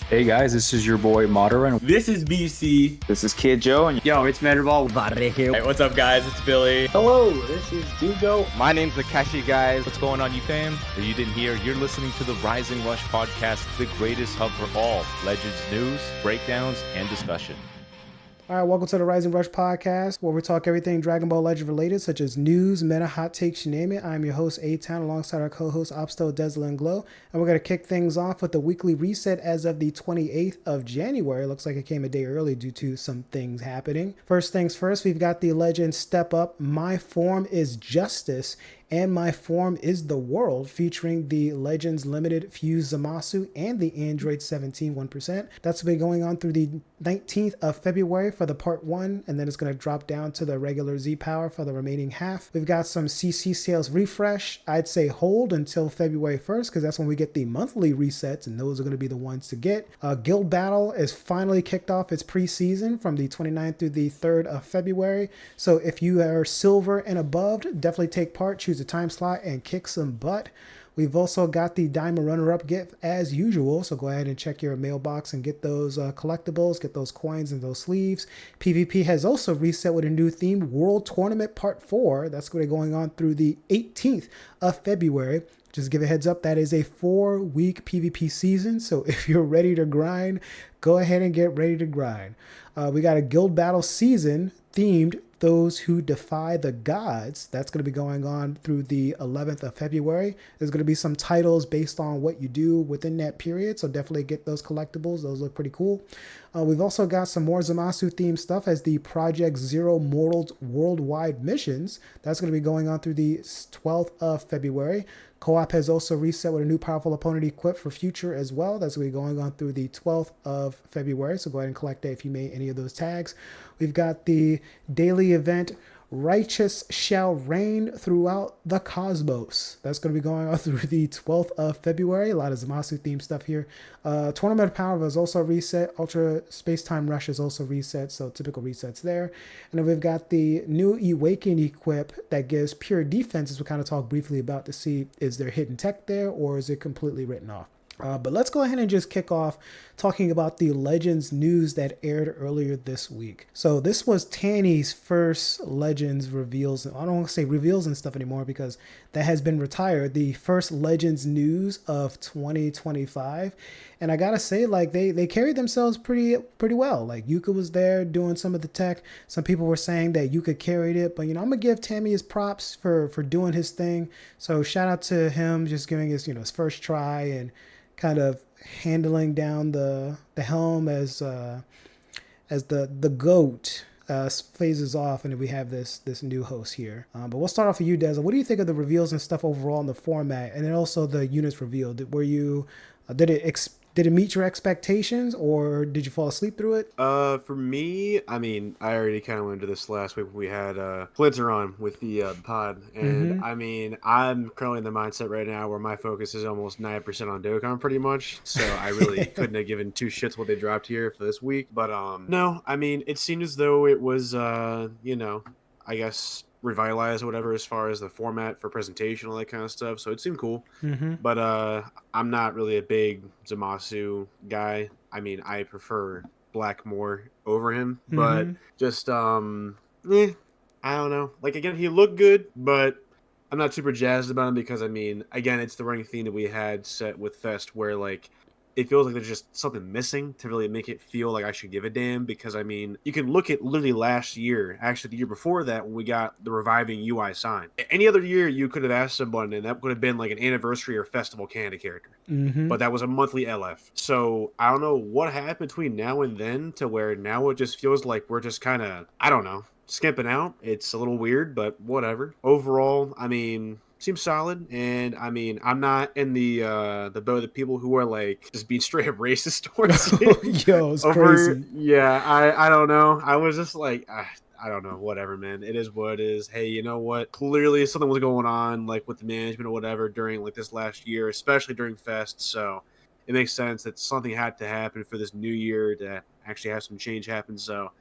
Hey guys, this is your boy Madara. This is BC. This is Kid Joe, and Yo, it's Vanderball. Hey, what's up, guys? It's Billy. Hello, this is Dugo. my name's Akashi, guys. What's going on, you fam? If you didn't hear, you're listening to the Rising Rush podcast, the greatest hub for all Legends news, breakdowns, and discussion. All right, welcome to the Rising Rush podcast, where we talk everything Dragon Ball Legend related, such as news, meta, hot takes, you name it. I'm your host, A-Town, alongside our co-hosts, Opsto, Desla, and Glow. And we're going to kick things off with the weekly reset as of the 28th of January. Looks like it came a day early due to some things happening. First things first, we've got the Legend Step Up, My Form is Justice, and My Form is the World, featuring the Legends Limited Fuse Zamasu and the Android 17 1%. That's been going on through the 19th of February for the part 1, and then it's going to drop down to the regular Z Power for the remaining half. We've got some CC sales refresh. I'd say hold until February 1st, because that's when we get the monthly resets, and those are going to be the ones to get. Guild Battle is finally kicked off its preseason from the 29th through the 3rd of February. So if you are silver and above, definitely take part, choose a time slot, and kick some butt. We've also got the Diamond Runner-Up gift as usual, so go ahead and check your mailbox and get those collectibles, get those coins and those sleeves. PvP has also reset with a new theme, World Tournament Part 4. That's going to be going on through the 18th of February. Just give a heads up, that is a 4-week PvP season, so if you're ready to grind, go ahead and get ready to grind. We got a Guild Battle season themed Those Who Defy the Gods. That's going to be going on through the 11th of February. There's going to be some titles based on what you do within that period, so definitely get those collectibles. Those look pretty cool. We've also got some more Zamasu themed stuff as the Project Zero Mortals Worldwide Missions. That's going to be going on through the 12th of February. Co-op has also reset with a new powerful opponent equipped for future as well. That's going to be going on through the 12th of February, so go ahead and collect that if you made any of those tags. We've got the daily event Righteous Shall Reign Throughout the Cosmos. That's going to be going on through the 12th of February. A lot of Zamasu themed stuff here. Tournament of Power is also reset. Ultra Space Time Rush is also reset, so typical resets there. And then we've got the new Awaken equip that gives pure defense, as we kind of talked briefly about, to see is there hidden tech there or is it completely written off. But let's go ahead and just kick off talking about the Legends news that aired earlier this week. So this was Tanny's first Legends reveals. I don't want to say reveals and stuff anymore because that has been retired. The first Legends news of 2025. And I gotta say, like, they carried themselves pretty well. Like, Yuka was there doing some of the tech. Some people were saying that Yuka carried it, but I'm gonna give Tammy his props for doing his thing. So shout out to him, just giving his his first try and kind of handling down the helm as the GOAT phases off, and then we have this new host here. But we'll start off with you, Desla. What do you think of the reveals and stuff overall in the format, and then also the units revealed? Did it meet your expectations, or did you fall asleep through it? For me, I mean, I already kind of went into this last week when we had Flinter on with the pod, and I mean, I'm currently in the mindset right now where my focus is almost 9% on Dokkan pretty much, so I really couldn't have given two shits what they dropped here for this week. But no, I mean, it seemed as though it was, I guess, revitalized or whatever as far as the format for presentation, all that kind of stuff. So it seemed cool. But I'm not really a big Zamasu guy. I mean, I prefer Black more over him. But just I don't know. Like, again, he looked good, but I'm not super jazzed about him because, I mean, again, it's the running theme that we had set with Fest where, like, it feels like there's just something missing to really make it feel like I should give a damn because, I mean, you can look at literally last year, actually the year before that when we got the reviving UI sign. Any other year you could have asked someone and that would have been like an anniversary or festival Canada character. But that was a monthly LF. So I don't know what happened between now and then to where now it just feels like we're just kind of, I don't know, skimping out. It's a little weird, but whatever. Overall, I mean, seems solid, and I mean, I'm not in the boat of the people who are like just being straight up racist towards it. Yo, it's crazy. Yeah, I don't know. I was just like, I don't know, whatever, man. It is what it is. Hey, you know what? Clearly something was going on, like with the management or whatever during like this last year, especially during Fest. So it makes sense that something had to happen for this new year to actually have some change happen. So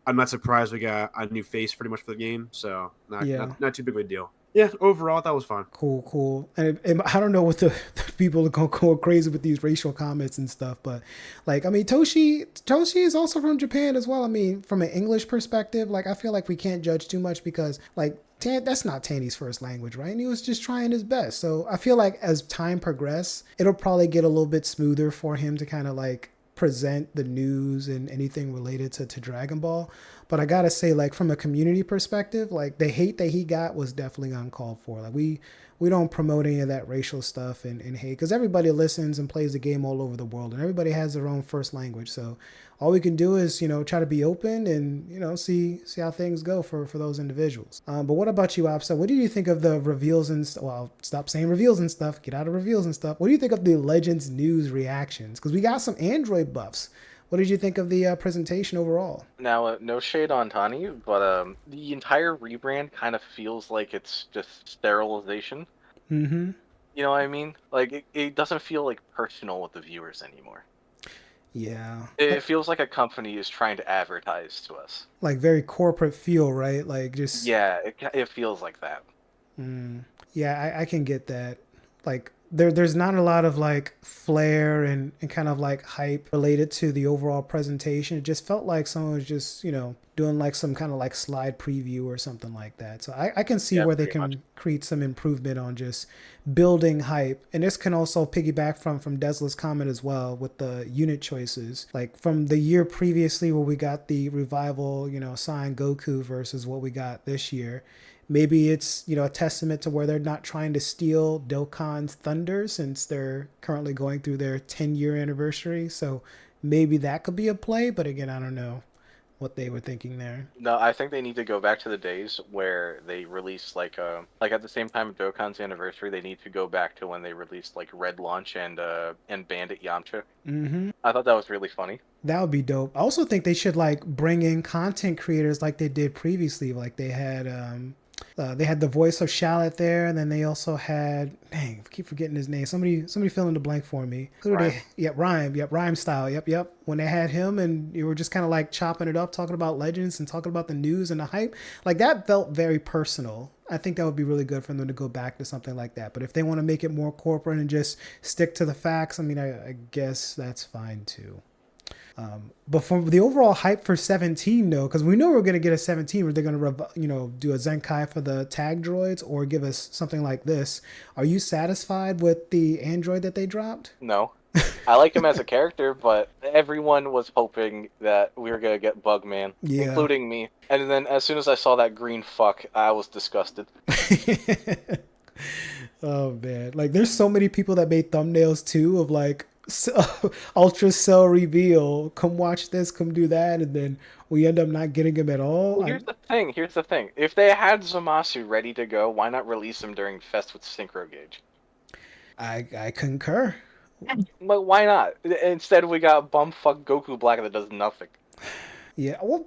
I'm not surprised we got a new face pretty much for the game. So not too big of a deal. Yeah, overall that was fun. Cool. And I don't know what the people are going crazy with these racial comments and stuff, but like, I mean, Toshi is also from Japan as well. I mean, from an English perspective, like, I feel like we can't judge too much because, like, that's not Tanny's first language, right? And he was just trying his best. So I feel like as time progresses, it'll probably get a little bit smoother for him to kind of like present the news and anything related to Dragon Ball. But I gotta say, like, from a community perspective, like, the hate that he got was definitely uncalled for. Like, we don't promote any of that racial stuff and hate, because everybody listens and plays the game all over the world, and everybody has their own first language. So all we can do is, try to be open and, see how things go for those individuals. But what about you, Opsa? What do you think of the reveals and well, stop saying reveals and stuff. Get out of reveals and stuff. What do you think of the Legends news reactions? Because we got some Android buffs. What did you think of the presentation overall? Now, no shade on Tani, but the entire rebrand kind of feels like it's just sterilization. Mm-hmm. You know what I mean? Like, it doesn't feel like personal with the viewers anymore. Yeah. It feels like a company is trying to advertise to us. Like very corporate feel, right? Like just... Yeah, it feels like that. Yeah, I can get that. Like there's not a lot of like flair and kind of like hype related to the overall presentation. It just felt like someone was just, doing like some kind of like slide preview or something like that. So I can see where they can create some improvement on just building hype. And this can also piggyback from Desla's comment as well with the unit choices. Like from the year previously where we got the revival, Saiyan Goku versus what we got this year. Maybe it's, a testament to where they're not trying to steal Dokkan's thunder since they're currently going through their 10-year anniversary. So maybe that could be a play. But again, I don't know what they were thinking there. No, I think they need to go back to the days where they released like at the same time of Dokkan's anniversary, they need to go back to when they released like Red Launch and Bandit Yamcha. Mm-hmm. I thought that was really funny. That would be dope. I also think they should like bring in content creators like they did previously. Like they had the voice of Shallot there, and then they also had, dang, I keep forgetting his name. Somebody fill in the blank for me. Who did they? Yep, Rhyme style. Yep. When they had him, and you were just kind of like chopping it up, talking about Legends and talking about the news and the hype, like that felt very personal. I think that would be really good for them to go back to something like that. But if they want to make it more corporate and just stick to the facts, I mean, I guess that's fine too. But for the overall hype for 17, though, because we know we're going to get a 17 where they're going to, do a Zenkai for the tag droids or give us something like this. Are you satisfied with the android that they dropped? No. I like him as a character, but everyone was hoping that we were going to get Bugman, including me. And then as soon as I saw that green fuck, I was disgusted. Oh, man. Like, there's so many people that made thumbnails, too, of like, Ultra Cell reveal, come watch this, come do that, and then we end up not getting him at all. Well, here's the thing. If they had Zamasu ready to go, why not release him during Fest with Synchro Gauge? I concur. But why not? Instead, we got bumfuck Goku Black that does nothing. Yeah, well,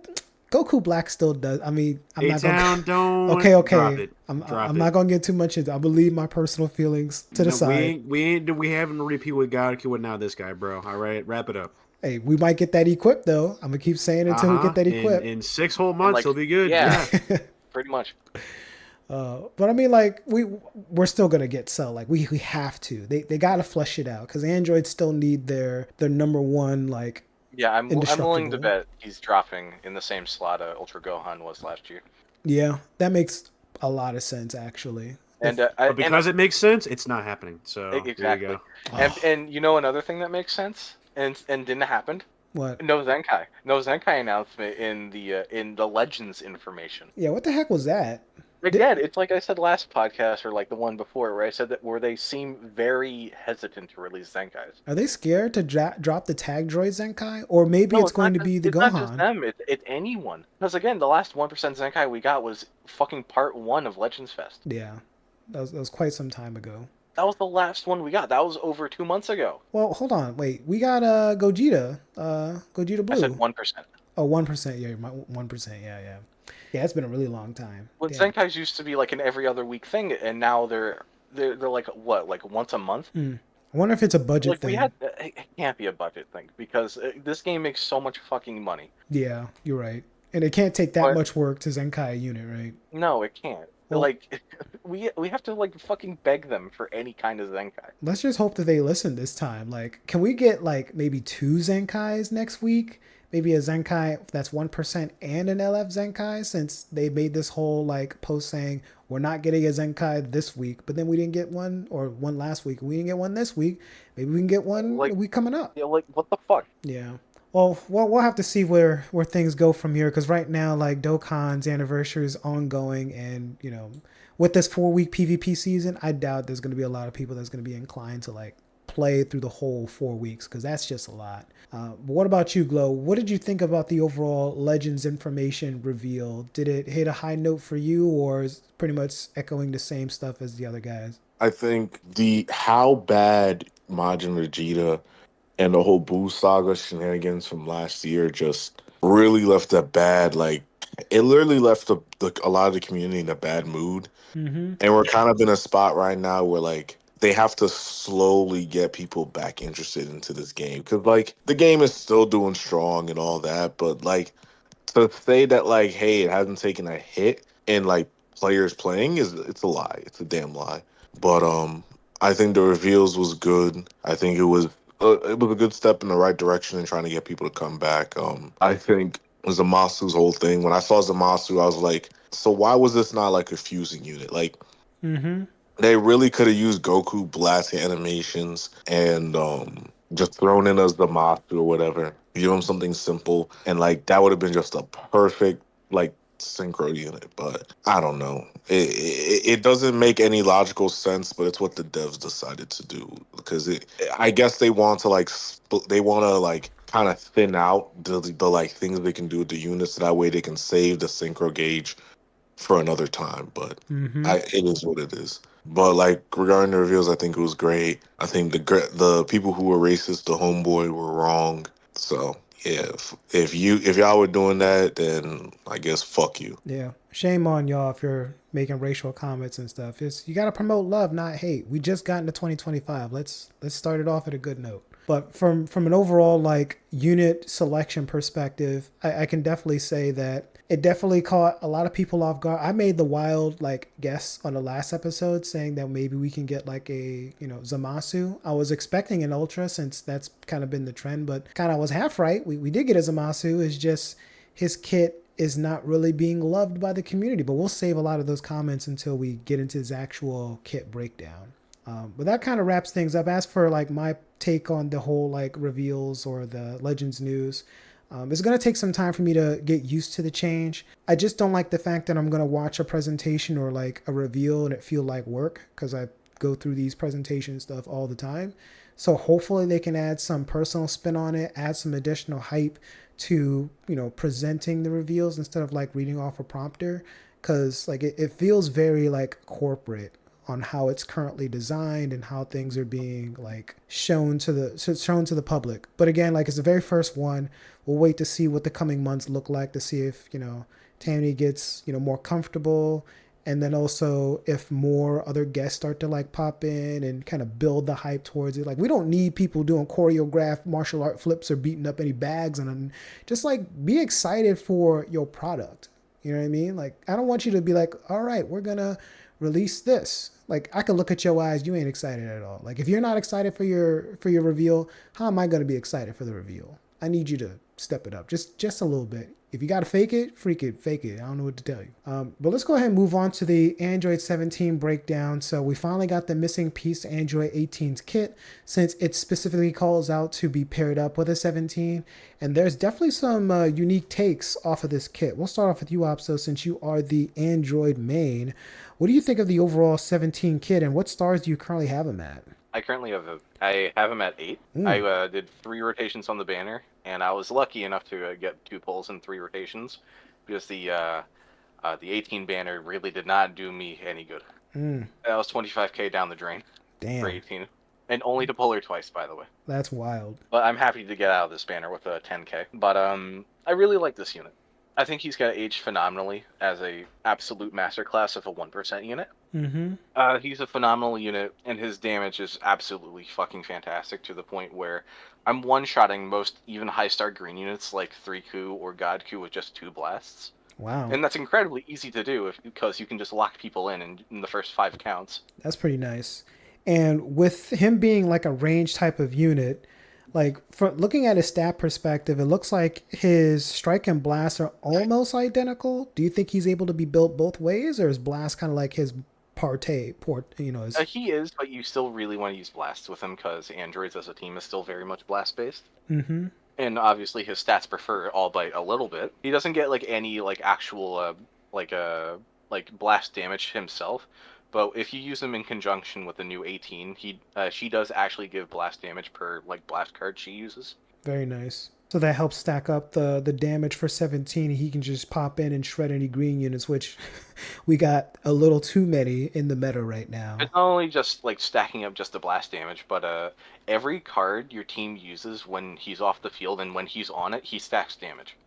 Goku Black still does. I mean, I'm not gonna. Don't okay. Drop it. I'm not gonna get too much into. I will leave my personal feelings to the side. We haven't repeat with Goku with now this guy, bro. All right, wrap it up. Hey, we might get that equipped though. I'm gonna keep saying it until we get that equipped. In 6 whole months, he'll be good. Yeah. Pretty much. But I mean, like we're still gonna get Cell. Like we have to. They gotta flesh it out because androids still need their number one like. Yeah, I'm willing to bet he's dropping in the same slot Ultra Gohan was last year. Yeah, that makes a lot of sense actually. And because it makes sense, it's not happening. So exactly. There you go. And another thing that makes sense and didn't happen. What? No Zenkai announcement in the Legends information. Yeah, what the heck was that? Again, it's like I said last podcast or like the one before where I said that where they seem very hesitant to release Zenkais. Are they scared to drop the tag droid Zenkai? Or maybe it's going to be the Gohan? It's not just them, it's anyone. Because again, the last 1% Zenkai we got was fucking part 1 of Legends Fest. Yeah, that was quite some time ago. That was the last one we got. That was over 2 months ago. Well, hold on, wait. We got Gogeta Blue. I said 1%. Oh, 1%. Yeah, 1%. Yeah. Yeah, it's been a really long time. Well, Zenkais used to be like an every other week thing, and now they're like what, like once a month? I wonder if it's a budget thing. It can't be a budget thing because this game makes so much fucking money. Yeah, you're right, and it can't take that much work to Zenkai a unit, right? No, it can't. Well, Like, we have to like fucking beg them for any kind of Zenkai. let's just hope that they listen this time. Like, can we get like maybe 2 Zenkais next week? Maybe a Zenkai that's 1% and an LF Zenkai, since they made this whole like post saying we're not getting a Zenkai this week, but then we didn't get one, or one last week. We didn't get one this week. Maybe we can get one the Like, week coming up. yeah, like what the fuck? Yeah. Well, we'll have to see where things go from here, because right now, like, Dokkan's anniversary is ongoing, and with this 4 week PvP season, I doubt there's going to be a lot of people that's going to be inclined to like play through the whole 4 weeks, because that's just a lot. But what about you, Glow? What did you think about the overall Legends information reveal? Did it hit a high note for you, or is it pretty much echoing the same stuff as the other guys? I think the how bad Majin Vegeta and the whole Boo saga shenanigans from last year just really left a bad, like, it literally left a lot of the community in a bad mood. Mm-hmm. And we're kind of in a spot right now where like they have to slowly get people back interested into this game, because like the game is still doing strong and all that, but like to say that like, hey, it hasn't taken a hit in like players playing, is it's a lie. It's a damn lie. But I think the reveals was good. I think it was a good step in the right direction in trying to get people to come back. I think Zamasu's whole thing. When I saw Zamasu, I was like, so why was this not like a fusing unit? Like, Mm-hmm. they really could have used Goku blasting animations and just thrown in as the Zamasu or whatever. Give him something simple, and like that would have been just a perfect like synchro unit. But I don't know. It doesn't make any logical sense, but it's what the devs decided to do, because I guess they want to like they want to like kind of thin out the like things they can do with the units, so that way they can save the synchro gauge for another time. But Mm-hmm. it is what it is. But like regarding the reveals, I think it was great. I think the people who were racist to Homeboy were wrong. So yeah, if y'all were doing that, then I guess fuck you. Yeah. Shame on y'all if you're making racial comments and stuff. It's you got to promote love, not hate. We just got into 2025. Let's start it off at a good note. But from an overall like unit selection perspective, I can definitely say that it definitely caught a lot of people off guard. I made the wild like guess on the last episode saying that maybe we can get like a Zamasu. I was expecting an Ultra, since that's kind of been the trend, but kind of was half right. We did get a Zamasu. It's just his kit is not really being loved by the community. But we'll save a lot of those comments until we get into his actual kit breakdown. But that kind of wraps things up. As for like my take on the whole like reveals or the Legends news, it's going to take some time for me to get used to the change. I just don't like the fact that I'm going to watch a presentation or like a reveal and it feel like work, because I go through these presentation stuff all the time. So hopefully they can add some personal spin on it, add some additional hype to presenting the reveals instead of like reading off a prompter, because like it feels very like corporate on how it's currently designed and how things are being like shown to the public. But again, like, it's the very first one. We'll wait to see what the coming months look like, to see if Tammy gets more comfortable, and then also if more other guests start to like pop in and kind of build the hype towards it. Like, we don't need people doing choreographed martial art flips or beating up any bags, and just like be excited for your product. You know what I mean? Like, I don't want you to be like, all right, we're gonna release this. Like, I can look at your eyes, you ain't excited at all. Like, if you're not excited for your reveal, how am I gonna be excited for the reveal? I need you to step it up just a little bit. If you gotta fake it, fake it. I don't know what to tell you. But let's go ahead and move on to the Android 17 breakdown. So we finally got the missing piece to Android 18's kit, since it specifically calls out to be paired up with a 17. And there's definitely some unique takes off of this kit. We'll start off with you, Opso, since you are the Android main. What do you think of the overall 17 kit, and what stars do you currently have him at? I currently have him at 8. I did 3 rotations on the banner, and I was lucky enough to get 2 pulls in 3 rotations, because the 18 banner really did not do me any good. That was 25k down the drain. Damn. For 18, and only to pull her twice, by the way. That's wild. But I'm happy to get out of this banner with a 10k. But I really like this unit. I think he's got aged phenomenally as a absolute masterclass of a 1% unit. He's a phenomenal unit, and his damage is absolutely fucking fantastic, to the point where I'm one-shotting most even high-star green units like 3Ku or God Ku with just 2 blasts. Wow. And that's incredibly easy to do because you can just lock people in the first 5 counts. That's pretty nice. And with him being like a range type of unit, like for looking at his stat perspective, it looks like his strike and blast are almost identical. Do you think he's able to be built both ways, or is blast kind of like his his... He is, but you still really want to use blasts with him because androids as a team is still very much blast based. Mm-hmm. And obviously his stats prefer all by a little bit. He doesn't get like any like actual like like blast damage himself, but if you use him in conjunction with the new 18, she does actually give blast damage per like blast card she uses. Very nice. So that helps stack up the damage for 17. He can just pop in and shred any green units, which we got a little too many in the meta right now. It's not only just like stacking up just the blast damage, but every card your team uses when he's off the field and when he's on it, he stacks damage.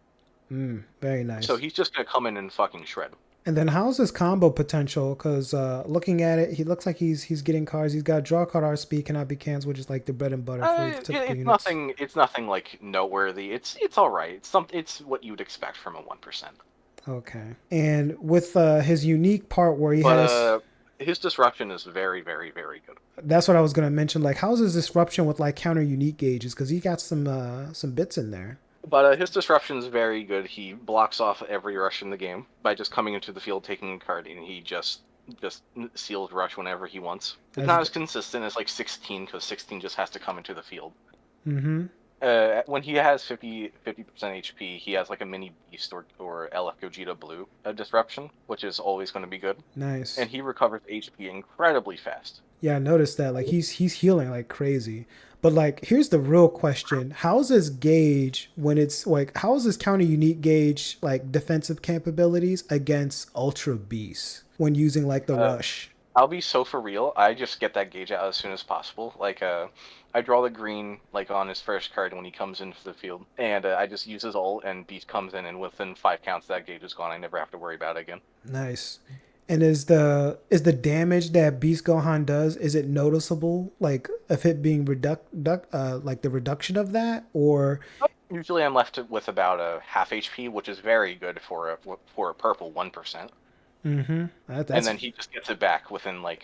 Very nice. So he's just gonna come in and fucking shred. And then how's his combo potential? Because looking at it, he looks like he's getting cards. He's got draw card R speed, cannot be cancelled, which is like the bread and butter for typical units. Nothing. It's nothing like noteworthy. It's all right. It's what you would expect from a 1%. Okay. And with his unique part where he has... his disruption is very, very, very good. That's what I was gonna mention. Like, how's his disruption with like counter unique gauges? Because he got some bits in there. But his disruption is very good. He blocks off every rush in the game by just coming into the field, taking a card, and he just seals rush whenever he wants. It's not as consistent as like 16, because 16 just has to come into the field. Mm-hmm. When he has 50% HP, he has like a mini beast or LF Gogeta Blue disruption, which is always going to be good. Nice. And he recovers HP incredibly fast. Yeah, I noticed that. Like he's healing like crazy. But like, here's the real question: how's his gauge when it's like? How is his counter unique gauge like defensive capabilities against Ultra Beast when using like the rush? I'll be so for real. I just get that gauge out as soon as possible. Like, I draw the green like on his first card when he comes into the field, and I just use his ult, and Beast comes in, and within 5 counts that gauge is gone. I never have to worry about it again. Nice. And is the damage that Beast Gohan does, is it noticeable, like of it being like the reduction of that, or? Usually I'm left with about a half HP, which is very good for a purple 1%. Mm-hmm. And then he just gets it back within like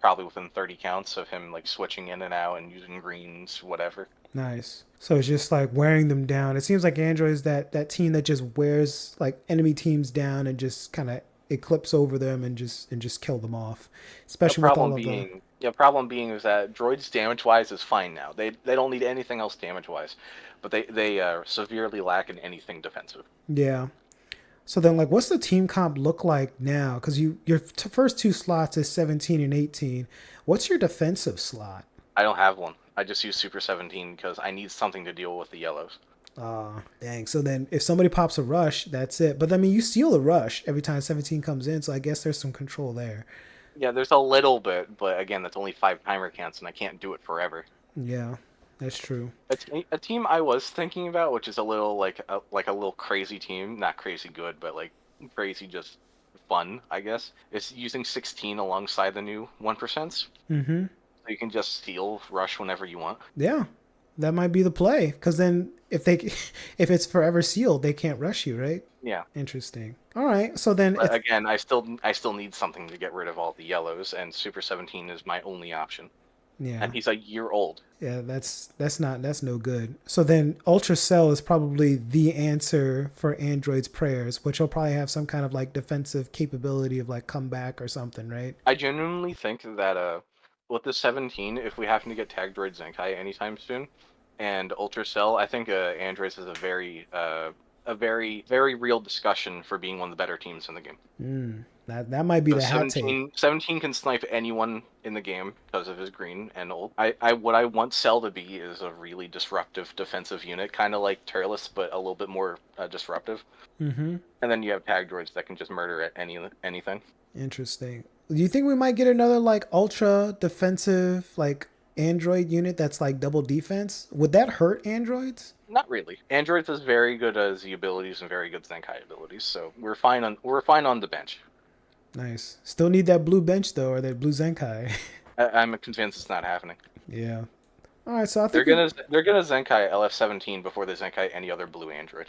probably within 30 counts of him like switching in and out and using greens, whatever. Nice. So it's just like wearing them down. It seems like Android is that team that just wears like enemy teams down and just kind of eclipse over them and just kill them off. Especially with all of the... Yeah, problem being is that droids damage wise is fine now. They don't need anything else damage wise, but they severely lack in anything defensive. Yeah. So then, like, what's the team comp look like now? Because your first 2 slots is 17 and 18. What's your defensive slot? I don't have one. I just use Super 17 because I need something to deal with the yellows. Dang. So then if somebody pops a rush, that's it. But I mean, you steal a rush every time 17 comes in, so I guess there's some control there. Yeah, there's a little bit, but again, that's only 5 timer counts, and I can't do it forever. Yeah, that's true. A team I was thinking about, which is a little like a little crazy team, not crazy good, but like crazy just fun, I guess, is using 16 alongside the new 1%. Mm-hmm. So you can just steal rush whenever you want. Yeah, that might be the play, because then if it's forever sealed, they can't rush you, right? Yeah. Interesting. All right, so then again, I still need something to get rid of all the yellows, and Super 17 is my only option. Yeah. And he's a year old. Yeah, that's no good. So then Ultra Cell is probably the answer for Android's prayers, which will probably have some kind of like defensive capability of like comeback or something, right? I genuinely think that with the 17, if we happen to get Tag Droid Zenkai anytime soon, and Ultra Cell, I think Androids is a very very real discussion for being one of the better teams in the game. That might be the hot take. 17 can snipe anyone in the game because of his green and ult. What I want Cell to be is a really disruptive defensive unit, kind of like Turles, but a little bit more disruptive. Mm-hmm. And then you have tag droids that can just murder at anything. Interesting. Do you think we might get another like ultra defensive like Android unit that's like double defense? Would that hurt androids? Not really. Androids is very good as the abilities and very good Zenkai abilities, so we're fine on the bench. Nice. Still need that blue bench though, or that blue Zenkai. I'm convinced it's not happening. Yeah. All right, so I They're think gonna Zenkai LF17 before they Zenkai any other blue android.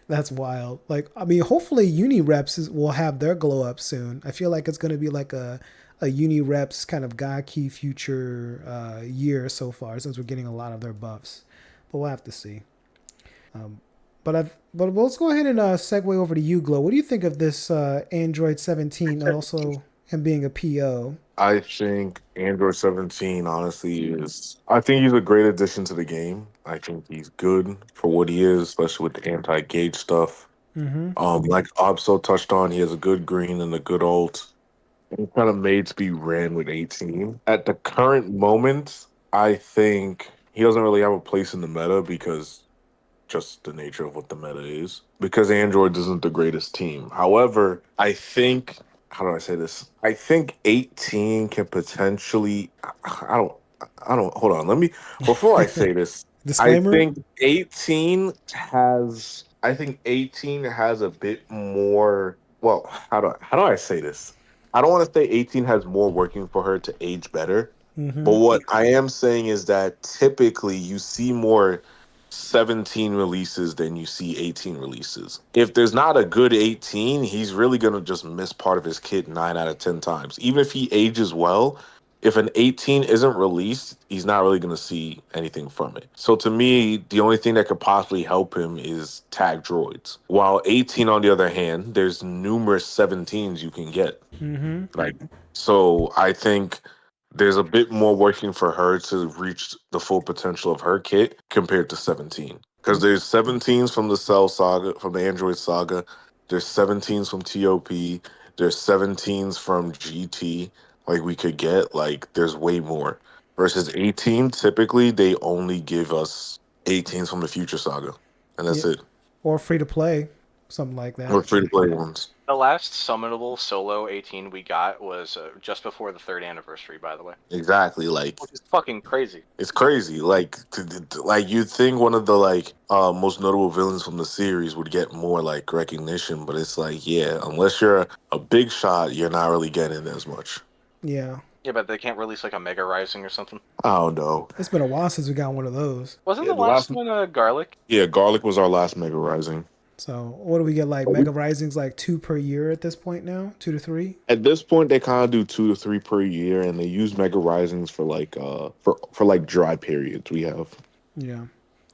that's wild. Like, I mean, hopefully Unireps will have their glow up soon. I feel like it's going to be like a Unireps kind of God Key future year so far, since we're getting a lot of their buffs. But we'll have to see. But let's go ahead and segue over to you, Glow. What do you think of this Android 17 and also him being a PO? I think Android 17, honestly, I think he's a great addition to the game. I think he's good for what he is, especially with the anti gauge stuff. Mm-hmm. Like Obso touched on, he has a good green and a good ult. He's kind of made to be ran with 18. At the current moment, I think he doesn't really have a place in the meta because just the nature of what the meta is. Because Android isn't the greatest team. However, I think, how do I say this? I think 18 can potentially I don't hold on. Let me before I say this, Disclaimer. I think 18 has a bit more, well, how do I say this? I don't want to say 18 has more working for her to age better. But Mm-hmm. what I am saying is that typically you see more 17 releases than you see 18 releases. If there's not a good 18, he's really going to just miss part of his kit 9 out of 10 times. Even if he ages well, if an 18 isn't released, he's not really going to see anything from it. So to me, the only thing that could possibly help him is tag droids. While 18, on the other hand, there's numerous 17s you can get. Mm-hmm. Like, so I think there's a bit more working for her to reach the full potential of her kit compared to 17. Because there's 17s from the Cell Saga, from the Android Saga. There's 17s from TOP. There's 17s from GT. Like we could get, like there's way more. Versus 18, typically they only give us 18s from the Future Saga, and Yeah. that's it. Or free to play, something like Or that. free to play ones. The last summonable solo 18 we got was just before the third anniversary, by the way, Exactly. Like which is fucking crazy. it's crazy. Like, like you'd think one of the like most notable villains from the series would get more like recognition, but it's like, yeah, unless you're a big shot, you're not really getting as much. Yeah. Yeah, but they can't release like a Mega Rising or something. I don't know. It's been a while since we got one of those. Wasn't Yeah, the the last last, one Garlic? yeah, Garlic was our last Mega Rising. So what do we get, like But we, Mega Risings, like 2 per year at this point now? 2 to 3? at this point, they kind of do 2 to 3 per year, and they use Mega Risings for like for like dry periods. We have. Yeah.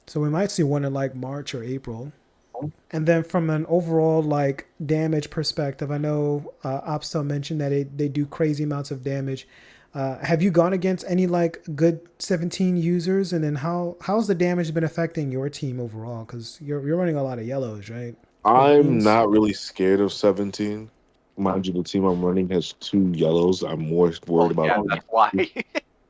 So we might see one in like March or April. And then from an overall like damage perspective, I know Opstel mentioned that they do crazy amounts of damage. Have you gone against any like good 17 users? And then how's the damage been affecting your team overall? Because you're running a lot of yellows, right? Or I'm greens? not really scared of 17. Mind you, the team I'm running has 2 yellows. I'm more Well, worried about. yeah, that's why.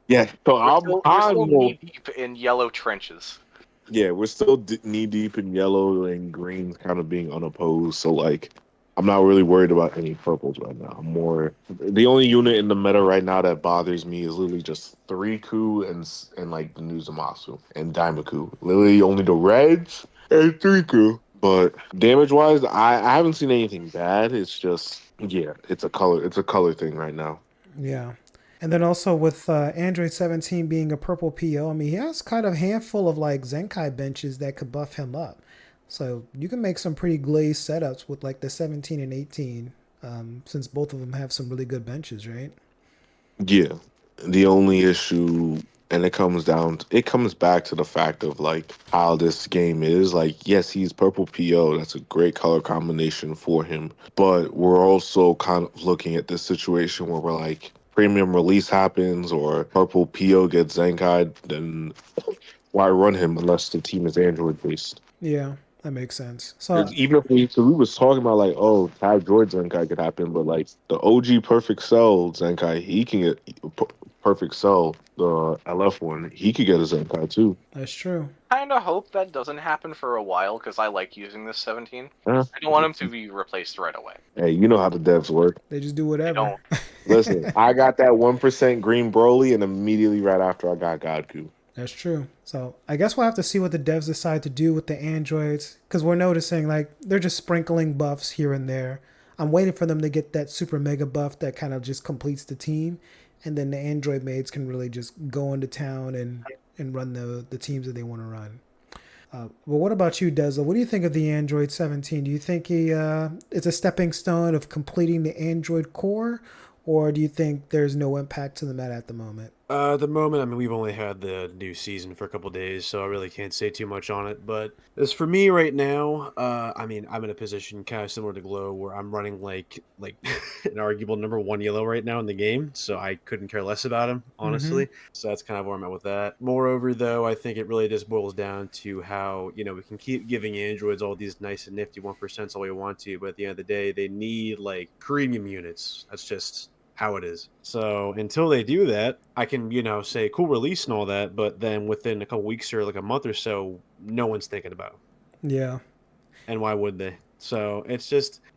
Yeah, so we're I'm still more. knee deep in yellow trenches. Yeah, we're still knee deep in yellow and greens, kind of being unopposed. So like, I'm not really worried about any purples right now. I'm more the only unit in the meta right now that bothers me is literally just 3-Ku and like the new Zamasu and Daimaku. Literally only the reds and 3-Ku. But damage wise, I haven't seen anything bad. It's just yeah, it's a color thing right now. Yeah. And then also with Android 17 being a purple PO, I mean, he has kind of a handful of like Zenkai benches that could buff him up. So you can make some pretty glazed setups with like the 17 and 18, since both of them have some really good benches, right? Yeah. The only issue, and it comes back to the fact of like how this game is. Like, yes, he's purple PO. That's a great color combination for him. But we're also kind of looking at this situation where we're like, premium release happens or purple PO gets Zenkai, then why run him unless the team is Android based? Yeah, that makes sense. So Because even if so we was talking about like, oh, tag droid Zenkai could happen, but like the OG Perfect Cell Zenkai, he can get Perfect Cell, the LF one, he could get a Zenkai too. that's true. Kinda hope that doesn't happen for a while because I like using this 17. Huh? I don't want him to be replaced right away. Hey, you know how the devs work. They just do I whatever. don't. Listen, I got that 1% green Broly, and immediately right after I got Godku. That's true. So I guess we'll have to see what the devs decide to do with the androids, because we're noticing like they're just sprinkling buffs here and there. I'm waiting for them to get that super mega buff that kind of just completes the team, and then the android maids can really just go into town and run the teams that they want to run. Well, what about you, Desla? What do you think of the Android 17? Do you think it's a stepping stone of completing the Android core, or do you think there's no impact to the meta at the moment? At the moment, I mean, we've only had the new season for a couple days, so I really can't say too much on it. But as for me right now, I mean, I'm in a position kind of similar to Glow, where I'm running like an arguable number one yellow right now in the game, so I couldn't care less about him, Mm-hmm. honestly. So that's kind of where I'm at with that. Moreover, though, I think it really just boils down to how we can keep giving androids all these nice and nifty 1% all we want to, but at the end of the day, they need like premium units. That's just how it is. So until they do that, I can, say cool release and all that, but then within a couple weeks or like a month or so, no one's thinking about it. Yeah. And why would they? So it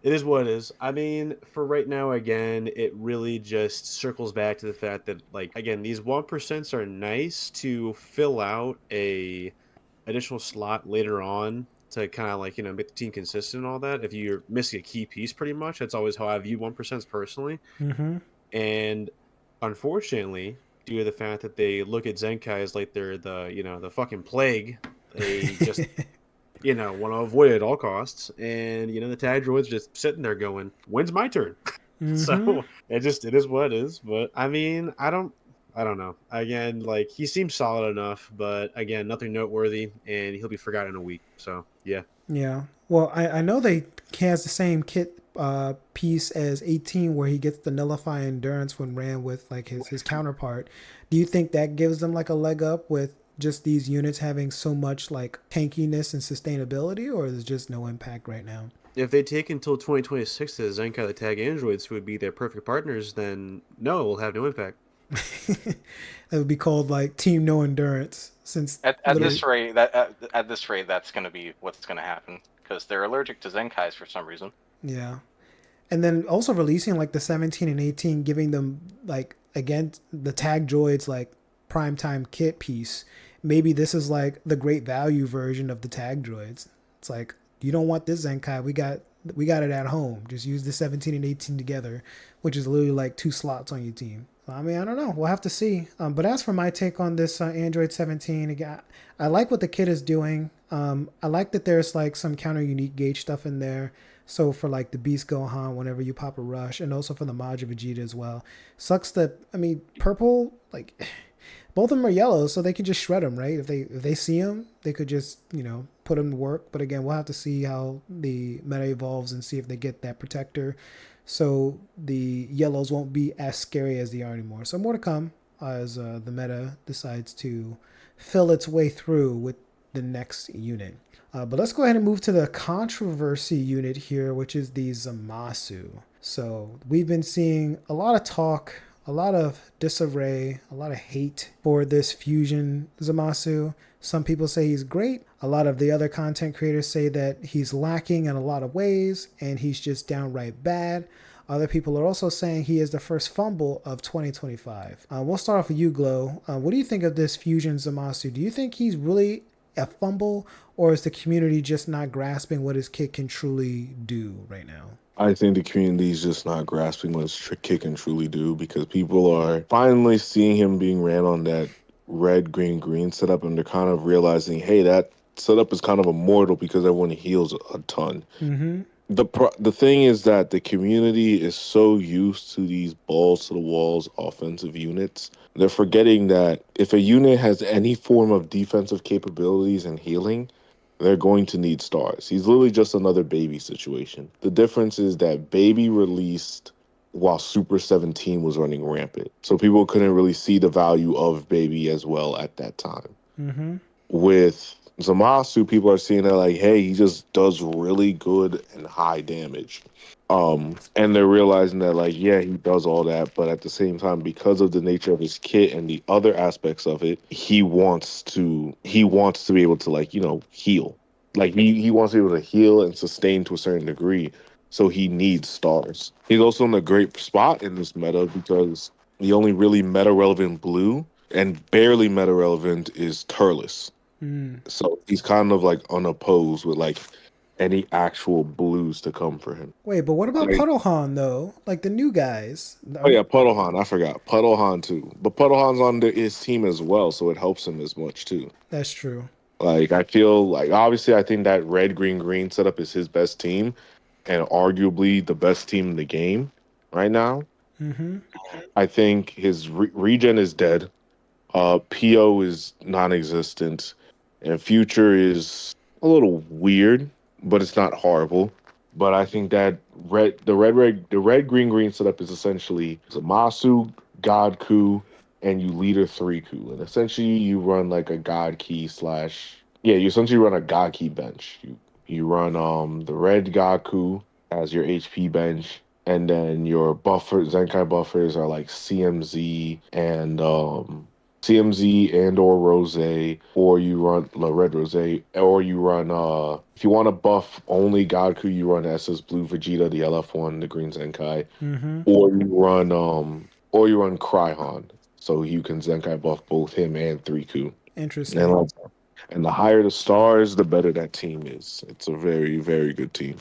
is what it is. I mean, for right now, again, it really just circles back to the fact that, like, again, these 1% are nice to fill out a additional slot later on to kind of like, make the team consistent and all that. If you're missing a key piece, pretty much, that's always how I view 1% personally. Mm-hmm. And unfortunately, due to the fact that they look at Zenkai as like they're the fucking plague, they just, want to avoid it at all costs. And, the tag droid's just sitting there going, when's my turn? Mm-hmm. So it is what it is. But I mean, I don't know. Again, like he seems solid enough, but again, nothing noteworthy, and he'll be forgotten in a week. So yeah. Yeah. Well, I know he has the same kit piece as 18 where he gets the nullify endurance when ran with like his counterpart. Do you think that gives them like a leg up with just these units having so much like tankiness and sustainability, or is just no impact right now? If they take until 2026 to Zenkai the tag androids who would be their perfect partners, then no, it will have no impact. That would be called like Team No Endurance, since At literally, this rate, at this rate, that's going to be what's going to happen because they're allergic to Zenkais for some reason. yeah. And then also releasing like the 17 and 18, giving them like again the tag droids like primetime kit piece. Maybe this is like the great value version of the tag droids. It's like you don't want this Zenkai, we got it at home. Just use the 17 and 18 together, which is literally like two slots on your team. I mean, I don't know. We'll have to see. But as for my take on this Android 17, again, I like what the kit is doing. I like that there's like some counter unique gauge stuff in there. So for like the Beast Gohan, whenever you pop a rush, and also for the Majin Vegeta as well. Sucks that purple like both of them are yellow, so they can just shred them, right? If they see them, they could just put them to work. But again, we'll have to see how the meta evolves and see if they get that protector, so the yellows won't be as scary as they are anymore. So more to come as the meta decides to fill its way through with the next unit. But let's go ahead and move to the controversy unit here, which is the Zamasu. So we've been seeing a lot of talk, a lot of disarray, a lot of hate for this fusion Zamasu. Some people say he's great. A lot of the other content creators say that he's lacking in a lot of ways and he's just downright bad. Other people are also saying he is the first fumble of 2025. We'll start off with you, Glow. What do you think of this fusion Zamasu? Do you think he's really a fumble, or is the community just not grasping what his kit can truly do right now? I think the community is just not grasping what his kick can truly do because people are finally seeing him being ran on that red, green, green setup, and they're kind of realizing, hey, that setup is kind of immortal because everyone heals a ton. Mm-hmm. The thing is that the community is so used to these balls to the walls offensive units. They're forgetting that if a unit has any form of defensive capabilities and healing, they're going to need stars. He's literally just another baby situation. The difference is that baby released while Super 17 was running rampant. So people couldn't really see the value of baby as well at that time. Mm-hmm. With Zamasu, people are seeing that like, hey, he just does really good and high damage. And they're realizing that like, yeah, he does all that, but at the same time, because of the nature of his kit and the other aspects of it, he wants to be able to like, heal. Like he wants to be able to heal and sustain to a certain degree. So he needs stars. He's also in a great spot in this meta because the only really meta relevant blue and barely meta relevant is Turles. Mm. So he's kind of like unopposed with like any actual blues to come for him. Wait, but what about Like, Puddlehan though? Like the new guys? oh yeah, Puddlehan. I forgot Puddlehan too, but Puddlehan's on his team as well, so it helps him as much too. That's true. Like I feel like obviously I think that red green green setup is his best team and arguably the best team in the game right now. Mm-hmm. I think his regen is dead. PO is non-existent, and future is a little weird, but it's not horrible. But I think that the red green green setup is essentially Zamasu, God Ku, and you leader 3 Ku, and essentially you run like a God Key slash yeah, you essentially run a God Key bench. You run the red God Ku as your HP bench, and then your buffer Zenkai buffers are like CMZ and or Rose, or you run La Red Rose, or you run if you want to buff only Godku, you run SS Blue Vegeta, the LF1, the Green Zenkai, Mm-hmm. or you run Cryhon, so you can Zenkai buff both him and 3Ku. And Interesting. like, and the higher the stars, the better that team is. It's a very, very good team.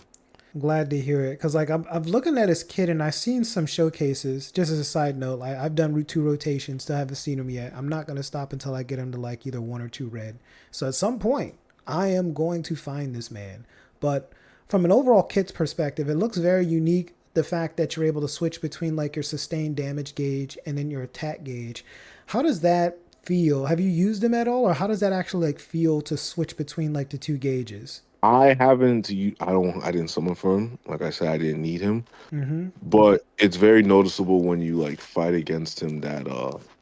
Glad to hear it, because like I'm looking at his kit and I've seen some showcases. Just as a side note, like I've done Route 2 rotations, still haven't seen him yet. I'm not gonna stop until I get him to like either 1 or 2 red. So at some point, I am going to find this man. But from an overall kit's perspective, it looks very unique. The fact that you're able to switch between like your sustained damage gauge and then your attack gauge. How does that feel? Have you used them at all, or how does that actually like feel to switch between like the two gauges? I haven't. I didn't summon for him. Like I said, I didn't need him. Mm-hmm. But it's very noticeable when you like fight against him that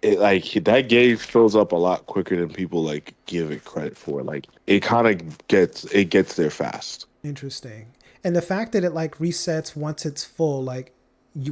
it like that gauge fills up a lot quicker than people like give it credit for. Like it kind of gets there fast. Interesting. And the fact that it like resets once it's full, like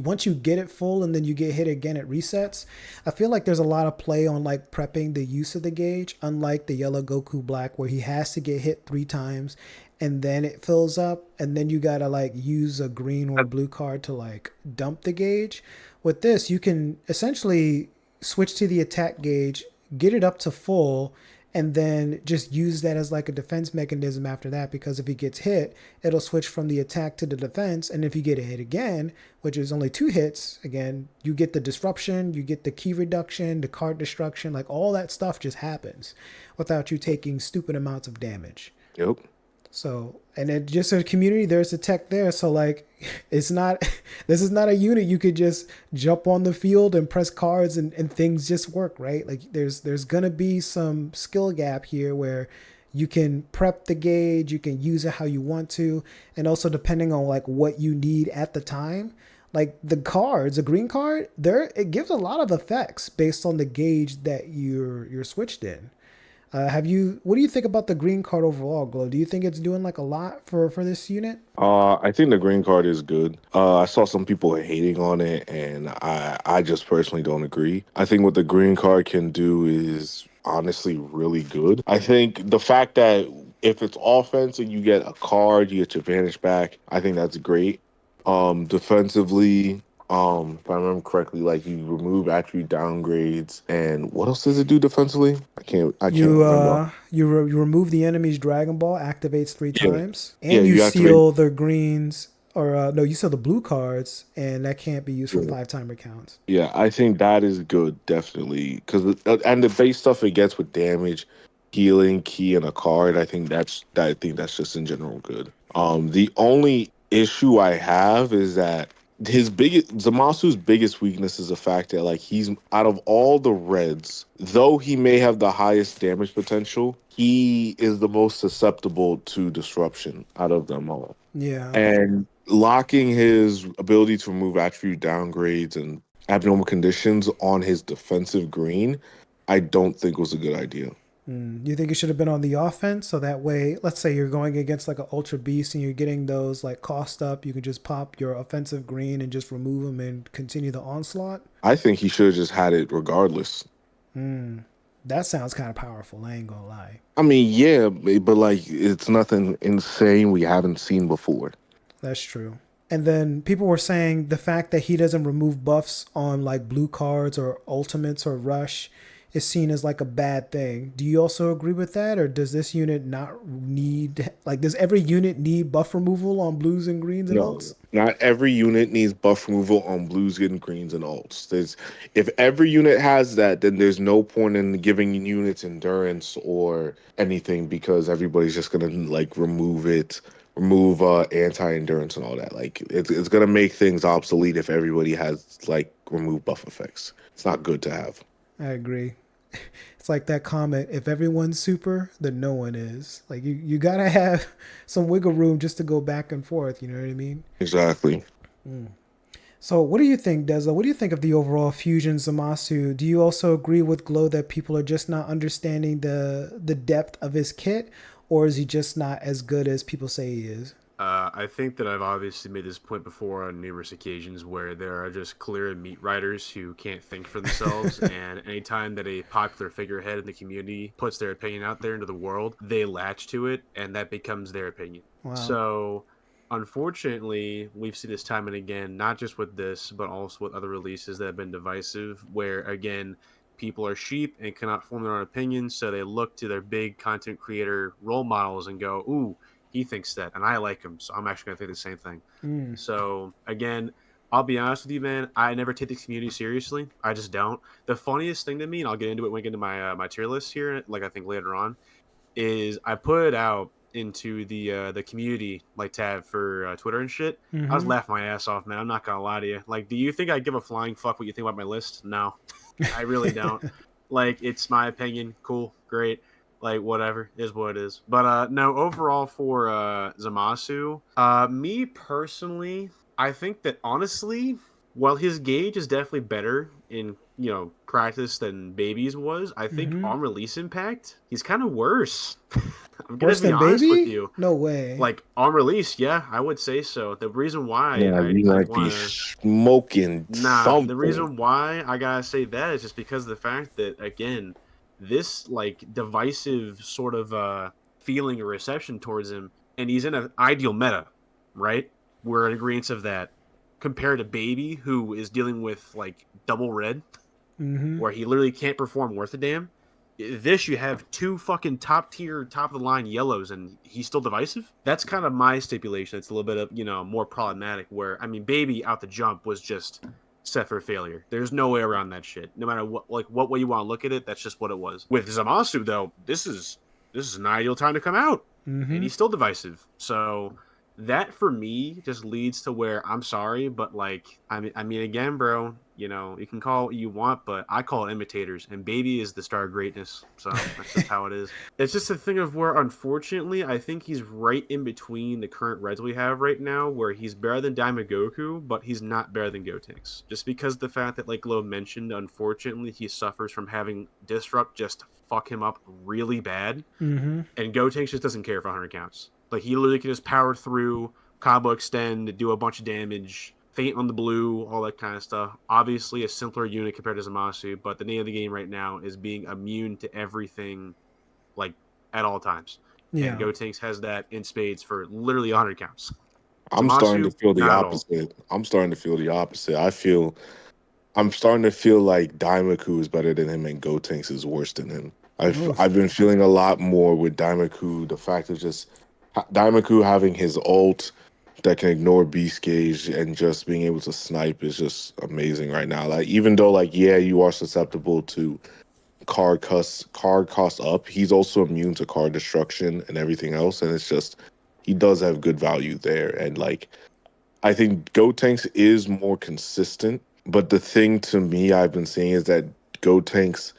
once you get it full and then you get hit again, it resets. I feel like there's a lot of play on like prepping the use of the gauge, unlike the yellow Goku Black where he has to get hit 3 times and then it fills up and then you gotta like use a green or blue card to like dump the gauge. With this, you can essentially switch to the attack gauge, get it up to full, and then just use that as like a defense mechanism after that, because if he gets hit, it'll switch from the attack to the defense, and if you get hit again, which is only 2 hits, again you get the disruption, you get the key reduction, the card destruction, like all that stuff just happens without you taking stupid amounts of damage. Yep. So, and then just a community, there's a tech there. So like, it's not, this is not a unit you could just jump on the field and press cards and things just work, right? Like there's going to be some skill gap here where you can prep the gauge, you can use it how you want to. And also depending on like what you need at the time, like the cards, a green card there, it gives a lot of effects based on the gauge that you're switched in. What do you think about the green card overall, Glow? Do you think it's doing like a lot for this unit? I think the green card is good. I saw some people hating on it, and I just personally don't agree. I think what the green card can do is honestly really good. I think the fact that if it's offense and you get a card, you get your advantage back. I think that's great. Defensively, if I remember correctly, like you remove attribute downgrades, and what else does it do defensively? I can't remember. You remove the enemy's Dragon Ball, activates 3 times, Yeah, and you you activate. seal the greens, or no, you seal the blue cards, and that can't be used for Yeah, 5 timer counts. yeah, I think that is good, definitely, because and the base stuff it gets with damage, healing, key, and a card. I think that's just in general good. The only issue I have is that Zamasu's biggest weakness is the fact that like he's out of all the reds, though he may have the highest damage potential, he is the most susceptible to disruption out of them all. Yeah. And locking his ability to remove attribute downgrades and abnormal conditions on his defensive green, I don't think was a good idea. You think it should have been on the offense, so that way, let's say you're going against like an ultra beast and you're getting those like cost up, you can just pop your offensive green and just remove them and continue the onslaught. I think he should have just had it regardless. That sounds kind of powerful. I ain't gonna lie. I mean, yeah, but like it's nothing insane we haven't seen before. That's true. And then people were saying the fact that he doesn't remove buffs on like blue cards or ultimates or rush is seen as like a bad thing. Do you also agree with that, or does this unit not need like does every unit need buff removal on blues and greens and No, alts? not every unit needs buff removal on blues, and greens, and alts. There's if every unit has that, then there's no point in giving units endurance or anything because everybody's just gonna like remove anti-endurance and all that. Like it's gonna make things obsolete if everybody has like remove buff effects. It's not good to have. I agree. It's like that comment, if everyone's super, then no one is. Like you gotta have some wiggle room just to go back and forth, you know what I mean? Exactly. So what do you think, Desla? What do you think of the overall fusion Zamasu? Do you also agree with Glow that people are just not understanding the depth of his kit, or is he just not as good as people say he is? I think that I've obviously made this point before on numerous occasions where there are just clear meat riders who can't think for themselves, and anytime that a popular figurehead in the community puts their opinion out there into the world, they latch to it, and that becomes their opinion. Wow. So, unfortunately, we've seen this time and again, not just with this, but also with other releases that have been divisive, where again, people are sheep and cannot form their own opinions, so they look to their big content creator role models and go, "Ooh, he thinks that, and I like him, so I'm actually gonna think the same thing." Mm. So again, I'll be honest with you, man. I never take the community seriously. I just don't. The funniest thing to me, and I'll get into it when we get into my tier list here, like I think later on, is I put it out into the community like tab for Twitter and shit. I was Mm-hmm. laughing my ass off, man. I'm not gonna lie to you. Like, do you think I give a flying fuck what you think about my list? No, I really don't. Like, it's my opinion. Cool, great. Like, whatever is what it is. But no, overall for Zamasu, me personally, I think that honestly, while his gauge is definitely better in practice than Baby's was, I think Mm-hmm. on release impact, he's kind of worse. I'm gonna Worse be than honest with baby? you. No way. Like on release, yeah, I would say so. The reason why Yeah, you I might be want to smoking Nah, the something. reason why I gotta say that is just because of the fact that again, this like divisive sort of feeling or reception towards him, and he's in an ideal meta, right? We're in agreement of that. Compared to Baby, who is dealing with like double red, Mm-hmm. where he literally can't perform worth a damn. This you have two fucking top tier, top of the line yellows, and he's still divisive. That's kind of my stipulation. It's a little bit of more problematic. Where I mean, Baby out the jump was just set for failure. There's no way around that shit. No matter what way you want to look at it, that's just what it was. With Zamasu though, this is an ideal time to come out, and Mm-hmm. he's still divisive. So that for me just leads to where I'm sorry, but like I mean again, bro, you can call it what you want, but I call it imitators, and Baby is the star of greatness. So that's just how it is. It's just a thing of where unfortunately I think he's right in between the current Reds we have right now, where he's better than Daimogoku, but he's not better than Gotenks. Just because the fact that like Glow mentioned, unfortunately he suffers from having Disrupt just fuck him up really bad, Mm-hmm. and Gotenks just doesn't care for 100 counts. Like he literally can just power through, combo extend, do a bunch of damage, faint on the blue, all that kind of stuff. Obviously, a simpler unit compared to Zamasu, but the name of the game right now is being immune to everything, like at all times. And Yeah. Gotenks has that in spades for literally 100 counts. I'm starting to Zamasu, feel the not at all. opposite. I'm starting to feel like Daimaku is better than him and Gotenks is worse than him. I've Oof. been feeling a lot more with Daimaku. The fact of just Daimaku having his ult that can ignore beast gauge and just being able to snipe is just amazing right now. Like even though like yeah, you are susceptible to card cost up, he's also immune to card destruction and everything else, and it's just he does have good value there. And like I think Gotenks is more consistent, but the thing to me I've been seeing is that Gotenks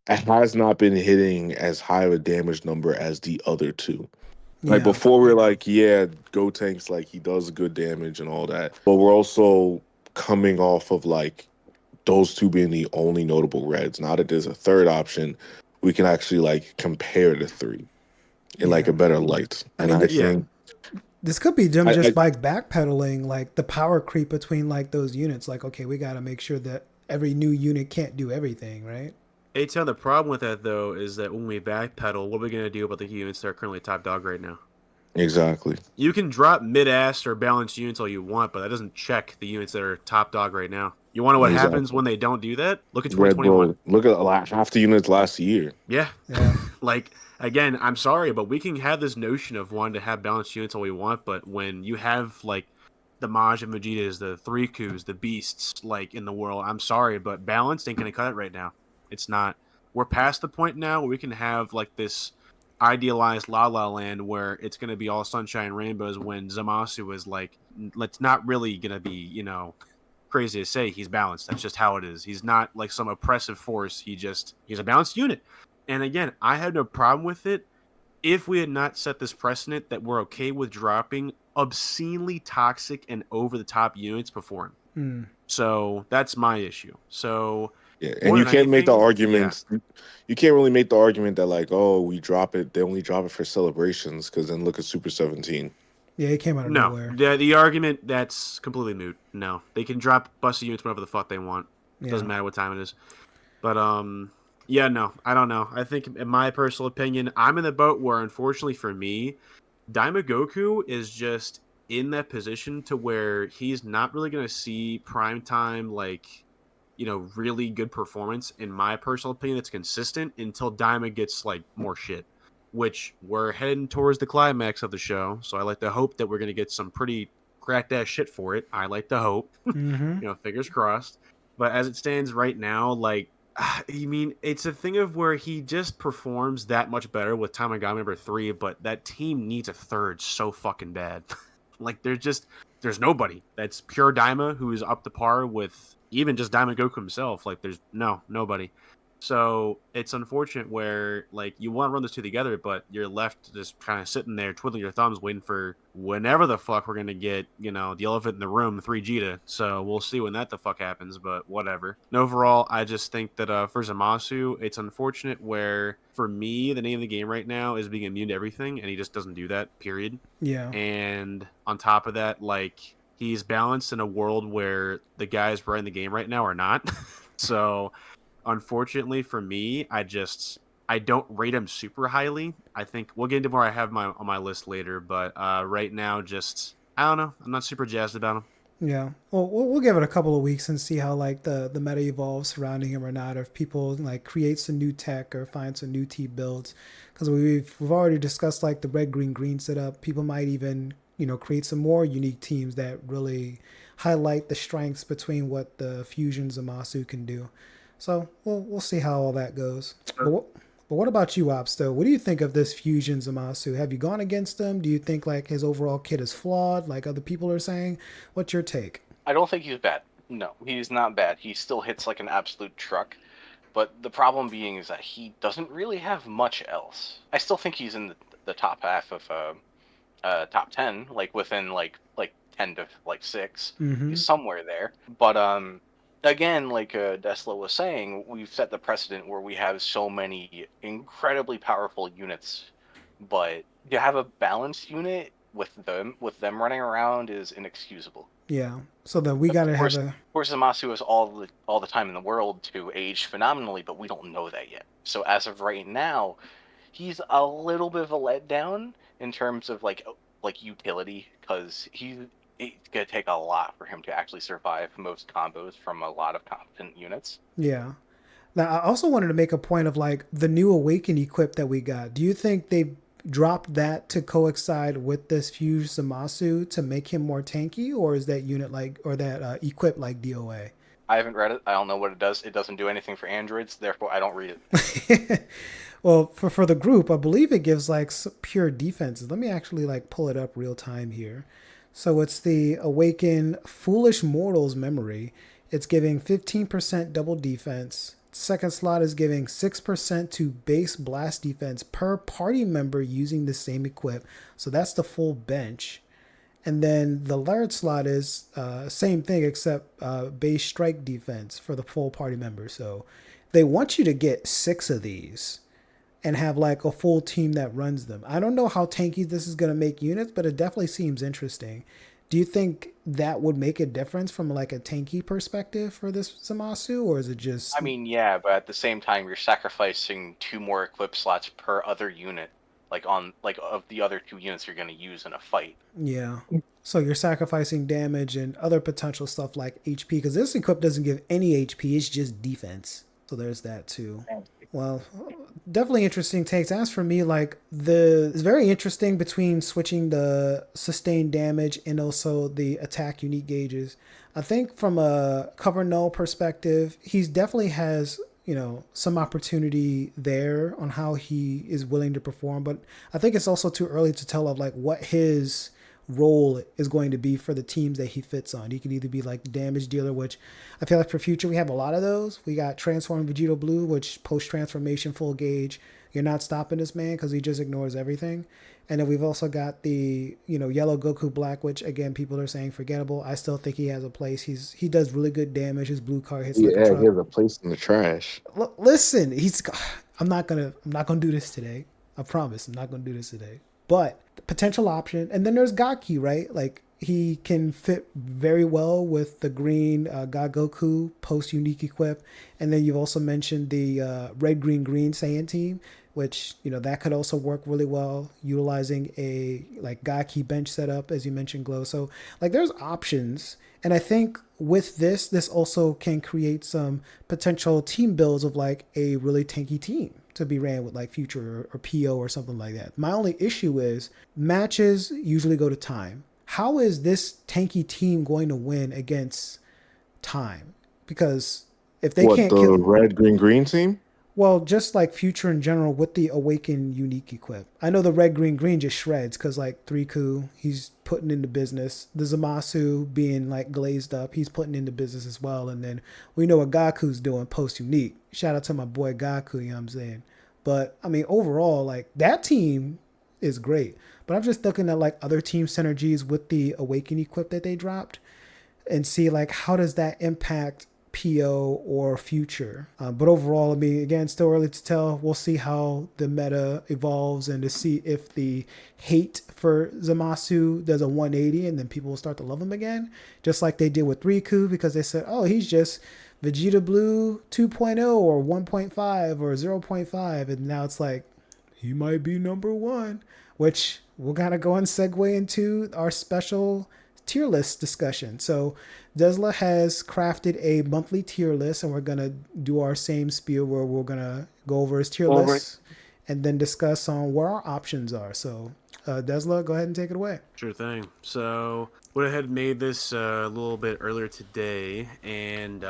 has not been hitting as high of a damage number as the other two. Like Yeah. before, we're like, yeah, Gotenks, like he does good damage and all that, but we're also coming off of like those two being the only notable reds. Now that there's a third option, we can actually like compare the three in like Yeah. a better light. I And mean, I Yeah. think this could be them I just like backpedaling, like the power creep between like those units. Like, okay, we got to make sure that every new unit can't do everything, right? Aton, the problem with that though is that when we backpedal, what are we gonna do about the units that are currently top dog right now? exactly. You can drop mid ass or balanced units all you want, but that doesn't check the units that are top dog right now. You want to know what Exactly. happens when they don't do that? Look at Red 2021. Bull. Look at like half the units last year. Yeah. Yeah. Like, again, I'm sorry, but we can have this notion of wanting to have balanced units all we want, but when you have, like, the Maj and Vegetas, the 3Kus, the beasts, like, in the world, I'm sorry, but balance ain't going to cut it right now. It's not. We're past the point now where we can have, like, this idealized La La Land where it's going to be all sunshine and rainbows when Zamasu is, like, it's not really going to be, you know, crazy to say he's balanced. That's just how it is. He's not like some oppressive force. He's a balanced unit. And again, I had no problem with it if we had not set this precedent that we're okay with dropping obscenely toxic and over the top units before him. So that's my issue. So yeah, and you can't make the argument. Yeah. You can't really make the argument that like, oh, we drop it. They only drop it for celebrations because then look at Super 17. Yeah, it came out of nowhere. The argument that's completely moot. No, they can drop busted units whenever the fuck they want. Yeah. Doesn't matter what time it is. But yeah, no, I don't know. I think, in my personal opinion, I'm in the boat where, unfortunately for me, Daimagoku is just in that position to where he's not really going to see primetime, like, you know, really good performance, in my personal opinion, that's consistent until Daima gets, like, more shit. Which we're heading towards the climax of the show, so I like to hope that we're going to get some pretty cracked ass shit for it. I like to hope. You know, fingers crossed. But as it stands right now, like, I mean, it's a thing of where he just performs that much better with Tamagami number 3, but that team needs a third so fucking bad. Like, there's nobody that's pure Daima who is up to par with even just Daimagoku himself. Like, there's nobody. So it's unfortunate where, like, you want to run those two together, but you're left just kind of sitting there twiddling your thumbs waiting for whenever the fuck we're going to get, you know, the elephant in the room, 3Gita. So we'll see when that the fuck happens, but whatever. And overall, I just think that for Zamasu, it's unfortunate where, for me, the name of the game right now is being immune to everything, and he just doesn't do that, period. Yeah. And on top of that, like, he's balanced in a world where the guys running the game right now are not. So unfortunately for me, I don't rate him super highly. I think we'll get into more I have on my list later, but right now, just, I don't know. I'm not super jazzed about him. Yeah. Well, we'll give it a couple of weeks and see how like the meta evolves surrounding him or not. Or if people like create some new tech or find some new team builds, because we've already discussed like the red green green setup. People might even create some more unique teams that really highlight the strengths between what the fusion Zamasu can do. So we'll see how all that goes. But what about you, Opsto? What do you think of this fusion Zamasu? Have you gone against him? Do you think like his overall kit is flawed, like other people are saying? What's your take? I don't think he's bad. No, he's not bad. He still hits like an absolute truck. But the problem being is that he doesn't really have much else. I still think he's in the top half of top 10, like within like 10 to like 6. He's somewhere there. But again, like Desla was saying, we've set the precedent where we have so many incredibly powerful units, but to have a balanced unit with them running around is inexcusable. Yeah. So then we gotta have a. Of course, Zamasu has all the time in the world to age phenomenally, but we don't know that yet. So as of right now, he's a little bit of a letdown in terms of like utility, because it's gonna take a lot for him to actually survive most combos from a lot of competent units. Yeah. Now I also wanted to make a point of like the new Awaken equip that we got. Do you think they've dropped that to coincide with this Fuse Zamasu to make him more tanky, or is that unit like, or that equip like DOA? I haven't read it. I don't know what it does. It doesn't do anything for androids, therefore I don't read it. Well, for the group, I believe it gives like pure defenses. Let me actually like pull it up real time here. So it's the Awaken Foolish Mortals Memory. It's giving 15% double defense. Second slot is giving 6% to base blast defense per party member using the same equip. So that's the full bench. And then the third slot is same thing except base strike defense for the full party member. So they want you to get 6 of these and have like a full team that runs them. I don't know how tanky this is going to make units, but it definitely seems interesting. Do you think that would make a difference from like a tanky perspective for this Zamasu, or is it just... I mean, yeah, but at the same time, you're sacrificing 2 more equip slots per other unit, like of the other 2 units you're going to use in a fight. Yeah. So you're sacrificing damage and other potential stuff like HP, because this equip doesn't give any HP, it's just defense. So there's that too. Well, definitely interesting takes. As for me, like it's very interesting between switching the sustained damage and also the attack unique gauges. I think from a cover null perspective, he's definitely has, you know, some opportunity there on how he is willing to perform, but I think it's also too early to tell of like what his role is going to be for the teams that he fits on. He can either be like damage dealer, which I feel like for future we have a lot of those. We got Transform Vegeta Blue, which post transformation full gauge. You're not stopping this man because he just ignores everything. And then we've also got the, you know, Yellow Goku Black, which again people are saying forgettable. I still think he has a place. He does really good damage. His blue card hits like a truck. He has a place in the trash. Listen, I'm not gonna do this today. I promise I'm not gonna do this today. But the potential option, and then there's Gaki, right? Like he can fit very well with the green God Goku post unique equip, and then you've also mentioned the red green green Saiyan team, which, you know, that could also work really well utilizing a like Gaki bench setup, as you mentioned, Glow. So like there's options, and I think with this also can create some potential team builds of like a really tanky team to be ran with like Future or PO or something like that. My only issue is matches usually go to time. How is this tanky team going to win against time? Because if they can't the kill red green green team? well, just like Future in general with the Awaken unique equip. I know the red, green, green just shreds because like 3Ku, he's putting into business. The Zamasu being like glazed up, he's putting into business as well. And then we know what Gaku's doing post unique. Shout out to my boy Gaku, you know what I'm saying? But I mean, overall, like that team is great. But I'm just looking at like other team synergies with the Awaken equip that they dropped and see like how does that impact PO or Future. But overall, I mean, again, still early to tell. We'll see how the meta evolves and to see if the hate for Zamasu does a 180 and then people will start to love him again, just like they did with 3Ku, because they said, oh, he's just Vegeta Blue 2.0 or 1.5 or 0.5. And now it's like, he might be number one, which we're going to go and segue into our special tier list discussion. So Desla has crafted a monthly tier list, and we're going to do our same spiel where we're going to go over his tier list and then discuss on where our options are. So Desla, go ahead and take it away. Sure thing. So went ahead and made this a little bit earlier today, and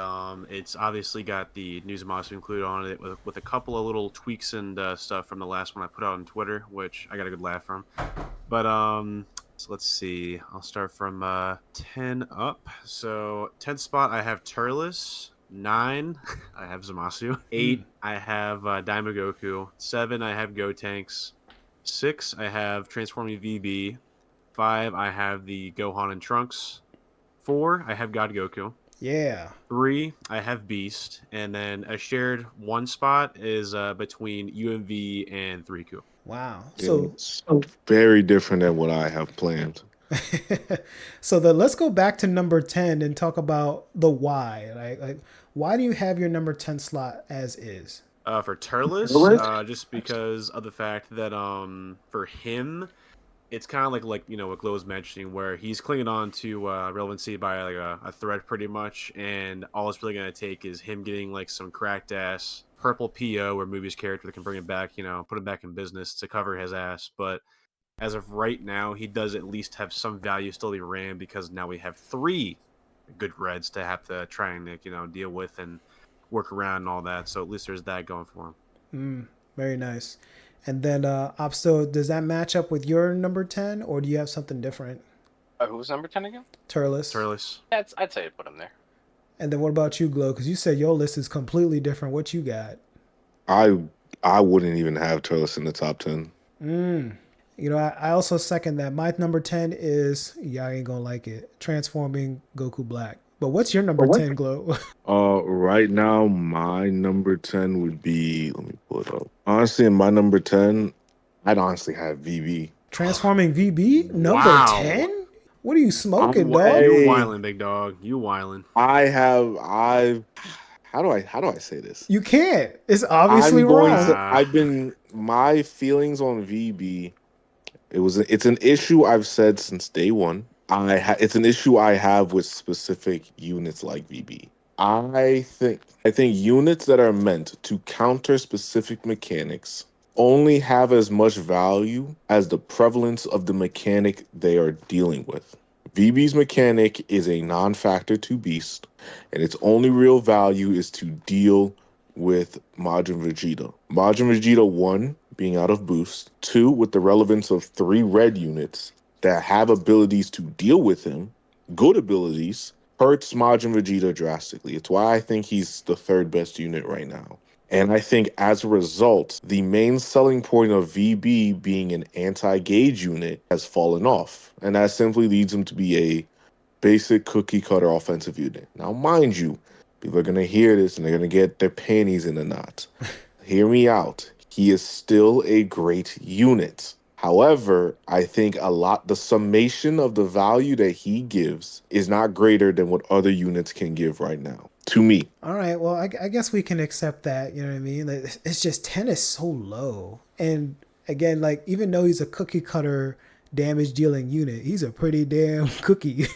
it's obviously got the news and Zamasu included on it with a couple of little tweaks and stuff from the last one I put out on Twitter, which I got a good laugh from. But so let's see. I'll start from 10 up. So 10th spot, I have Turles. 9, I have Zamasu. 8, I have Daima Goku. 7, I have Gotenks. 6, I have Transforming VB. 5, I have the Gohan and Trunks. 4, I have God Goku. Yeah. 3, I have Beast. And then a shared one spot is between UMV and 3Ku. Wow. So very different than what I have planned. So let's go back to number 10 and talk about the why. Like why do you have your number 10 slot as is? For Turles, just because of the fact that for him, it's kind of like you know what Glow was mentioning, where he's clinging on to relevancy by like a thread pretty much, and all it's really gonna take is him getting like some cracked ass purple PO or movie's character that can bring him back, you know, put him back in business to cover his ass. But as of right now, he does at least have some value still to be ran, because now we have 3 good reds to have to try and, you know, deal with and work around and all that. So at least there's that going for him. Very nice. And then Opsto, does that match up with your number 10, or do you have something different? Who's number 10 again? Turles. Yeah, I'd say I'd put him there. And then what about you, Glow? Because you said your list is completely different. What you got? I wouldn't even have Turles in the top 10. You know, I also second that. My number 10 is, y'all ain't gonna like it, Transforming Goku Black. But what's your number 10, Glow? Right now, my number 10 would be, let me pull it up. Honestly, in my number 10, I'd honestly have VB. Transforming VB? Number 10? What are you smoking, dog? You wildin', big dog. You wildin'. How do I say this? You can't. It's obviously wrong. My feelings on VB, it's an issue I've said since day one. it's an issue I have with specific units like VB. I think units that are meant to counter specific mechanics only have as much value as the prevalence of the mechanic they are dealing with. VB's mechanic is a non-factor to Beast, and its only real value is to deal with Majin Vegeta. Majin Vegeta 1 being out of boost, 2 with the relevance of 3 red units that have abilities to deal with him, good abilities, hurts Majin Vegeta drastically. It's why I think he's the third best unit right now. And I think as a result, the main selling point of VB being an anti gauge unit has fallen off. And that simply leads him to be a basic cookie cutter offensive unit. Now, mind you, people are going to hear this and they're going to get their panties in a knot. Hear me out. He is still a great unit. However, I think the summation of the value that he gives is not greater than what other units can give right now, to me. All right, well, I guess we can accept that. You know what I mean? Like, it's just 10 is so low, and again, like even though he's a cookie cutter damage dealing unit, he's a pretty damn cookie.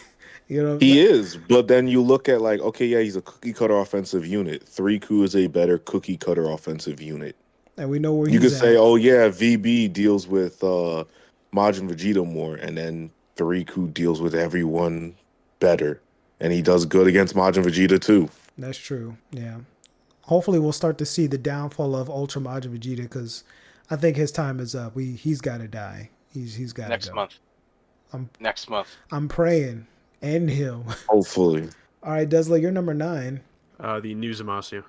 You know, He is, but then you look at like, okay, yeah, he's a cookie cutter offensive unit. 3Ku is a better cookie cutter offensive unit. and we know where You could he's say, at. oh yeah, VB deals with Majin Vegeta more, and then 3Ku deals with everyone better. And he does good against Majin Vegeta too. That's true. Yeah. Hopefully, we'll start to see the downfall of Ultra Majin Vegeta because I think his time is up. He's got to die. He's got to Next go. month. I'm Next month. I'm praying. End him. Hopefully. All right, Desla, you're number 9. The new Zamasu.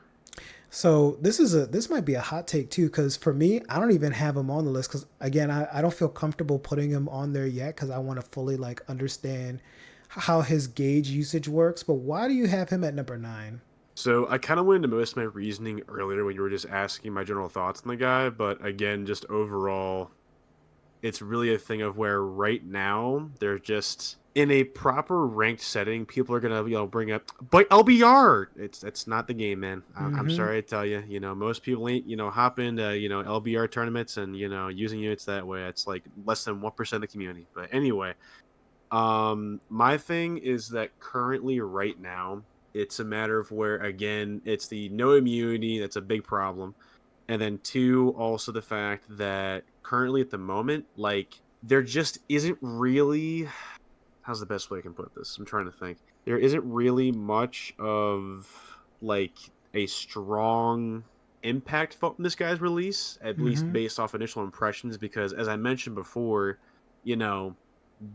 So this might be a hot take too, because for me, I don't even have him on the list because again, I don't feel comfortable putting him on there yet because I want to fully like understand how his gauge usage works. But why do you have him at number 9? So I kind of went into most of my reasoning earlier when you were just asking my general thoughts on the guy, but again, just overall, it's really a thing of where right now they're just in a proper ranked setting. People are gonna bring up, but LBR, it's not the game, man. I'm sorry to tell you. Most people ain't hop into LBR tournaments and using units that way. It's like less than 1% of the community. But anyway, my thing is that currently right now it's a matter of where again it's the no immunity that's a big problem. And then 2, also the fact that currently at the moment, like, there just isn't really... How's the best way I can put this? I'm trying to think. There isn't really much of, like, a strong impact from this guy's release, at least based off initial impressions, because, as I mentioned before,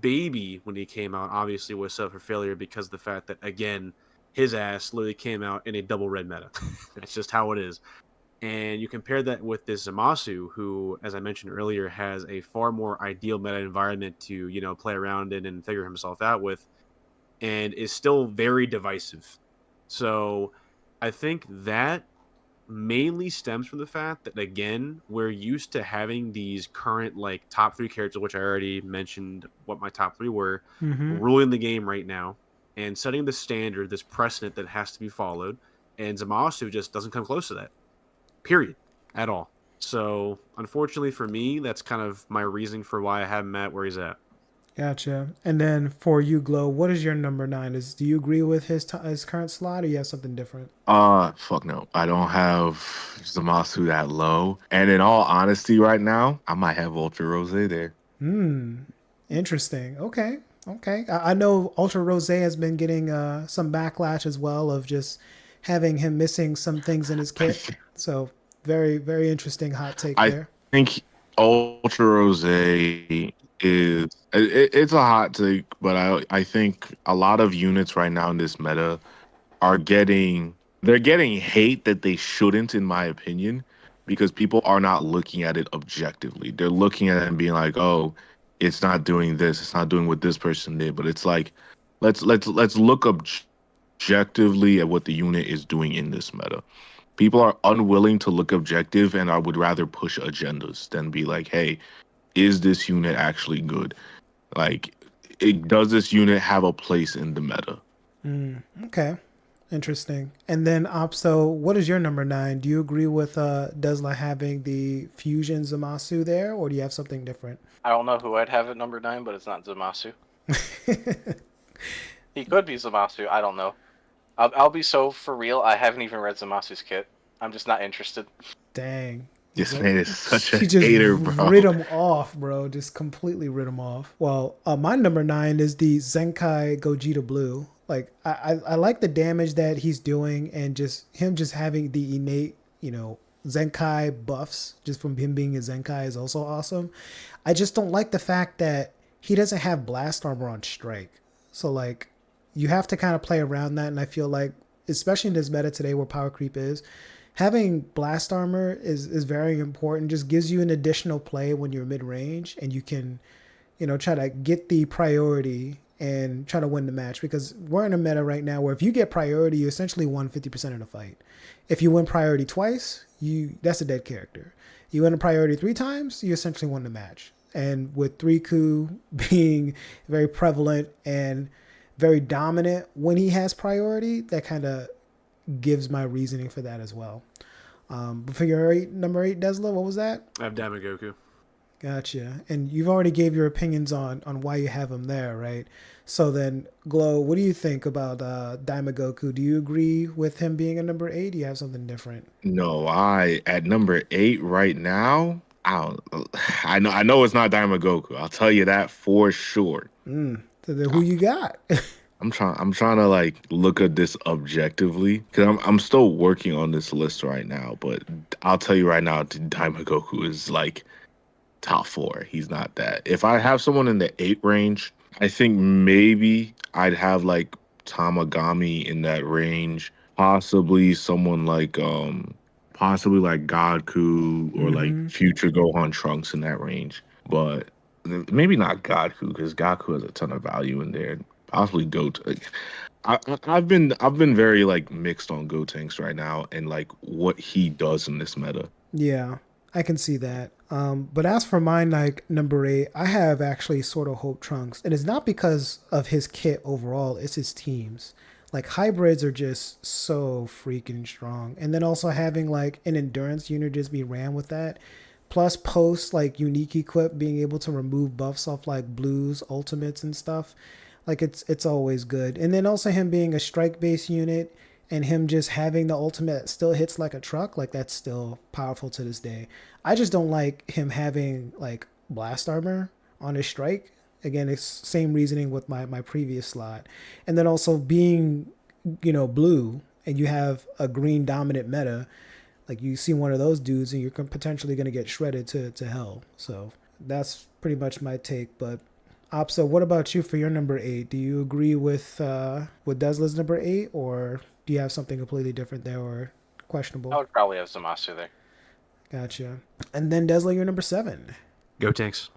Baby, when he came out, obviously was set up for failure because of the fact that, again, his ass literally came out in a double red meta. That's just how it is. And you compare that with this Zamasu, who, as I mentioned earlier, has a far more ideal meta environment to, play around in and figure himself out with, and is still very divisive. So I think that mainly stems from the fact that, again, we're used to having these current, like, top 3 characters, which I already mentioned what my top 3 were, ruling the game right now and setting the standard, this precedent that has to be followed. And Zamasu just doesn't come close to that. Period. At all. So, unfortunately for me, that's kind of my reasoning for why I have him at where he's at. Gotcha. And then for you, Glow, what is your number 9? Do you agree with his current slot, or you have something different? Fuck no. I don't have Zamasu that low. And in all honesty, right now, I might have Ultra Rose there. Interesting. Okay. I know Ultra Rose has been getting some backlash as well of just having him missing some things in his kit. So very, very interesting hot take I there. think Ultra Rose it's a hot take, but I think a lot of units right now in this meta are getting hate that they shouldn't, in my opinion, because people are not looking at it objectively. They're looking at it and being like, oh, it's not doing this, it's not doing what this person did. But it's like, let's look objectively at what the unit is doing in this meta. People are unwilling to look objective, and I would rather push agendas than be like, hey, is this unit actually good? Like, does this unit have a place in the meta? Okay. Interesting. And then Opso, what is your number 9? Do you agree with Desla having the Fusion Zamasu there, or do you have something different? I don't know who I'd have at number 9, but it's not Zamasu. He could be Zamasu. I don't know. I'll be so for real. I haven't even read Zamasu's kit. I'm just not interested. Dang. This man is such a He just hater, bro. rid him off, bro. Just completely rid him off. Well, my number 9 is the Zenkai Gogeta Blue. Like, I like the damage that he's doing, and just him just having the innate, Zenkai buffs just from him being a Zenkai is also awesome. I just don't like the fact that he doesn't have blast armor on strike. So, like, you have to kind of play around that, and I feel like, especially in this meta today where power creep is, having blast armor is very important. Just gives you an additional play when you're mid range, and you can, try to get the priority and try to win the match, because we're in a meta right now where if you get priority, you essentially won 50% of the fight. If you win priority twice, that's a dead character. You win a priority 3 times, you essentially won the match. And with 3Ku being very prevalent and very dominant when he has priority, that kind of gives my reasoning for that as well. But for your number 8, Desla, what was that? I have Damagoku. Gotcha. And you've already gave your opinions on why you have him there, right? So then, Glow, what do you think about Daimagoku? Do you agree with him being a number 8? Do you have something different? No, I at number 8 right now. I know it's not Daimagoku. I'll tell you that for sure. So then who you got? I'm trying to like look at this objectively because I'm still working on this list right now. But I'll tell you right now, Daimagoku is like top 4. He's not that. If I have someone in the 8 range, I think maybe I'd have like Tamagami in that range. Possibly someone like Godku or like future Gohan Trunks in that range. But maybe not Godku, because Godku has a ton of value in there. Possibly Goten. I've been very like mixed on Gotenks right now and like what he does in this meta. Yeah, I can see that. But as for mine, like number 8, I have actually sort of Hope Trunks, and it's not because of his kit overall; it's his teams. Like hybrids are just so freaking strong, and then also having like an endurance unit just be ran with that, plus post like unique equip being able to remove buffs off like blues, ultimates and stuff. Like it's always good, and then also him being a strike based unit and him just having the ultimate that still hits like a truck, like that's still powerful to this day. I just don't like him having like blast armor on his strike. Again, it's same reasoning with my previous slot. And then also being, blue and you have a green dominant meta, like you see one of those dudes and you're potentially going to get shredded to hell. So that's pretty much my take. But Opso, what about you for your number 8? Do you agree with Desla's number 8, or do you have something completely different there or questionable? I would probably have Zamasu there. Gotcha. And then Desla, your number 7. Go Tanks.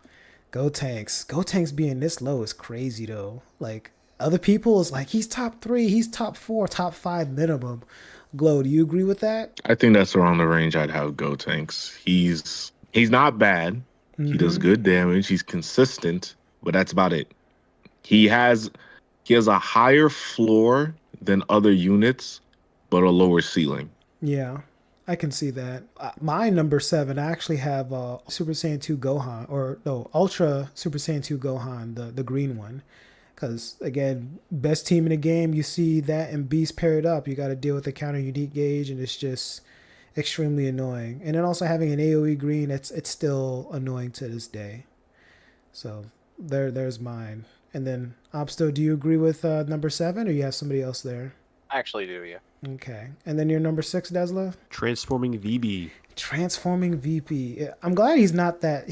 Go Tanks. Go Tanks being this low is crazy though. Like other people is like he's top 3, he's top 4, top 5 minimum. Glow, do you agree with that? I think that's around the range I'd have Gotenks. He's not bad. He does good damage. He's consistent, but that's about it. He has a higher floor than other units, but a lower ceiling. Yeah, I can see that. My number 7, I actually have Super Saiyan 2 Gohan, or no, Ultra Super Saiyan 2 Gohan, the green one. Because, again, best team in the game, you see that and Beast paired up. You got to deal with the counter unique gauge, and it's just extremely annoying. And then also having an AoE green, it's still annoying to this day. So there's mine. And then, Opsto, do you agree with number 7, or you have somebody else there? I actually do, yeah. Okay. And then your number 6, Desla? Transforming VB. Transforming VP. I'm glad he's not that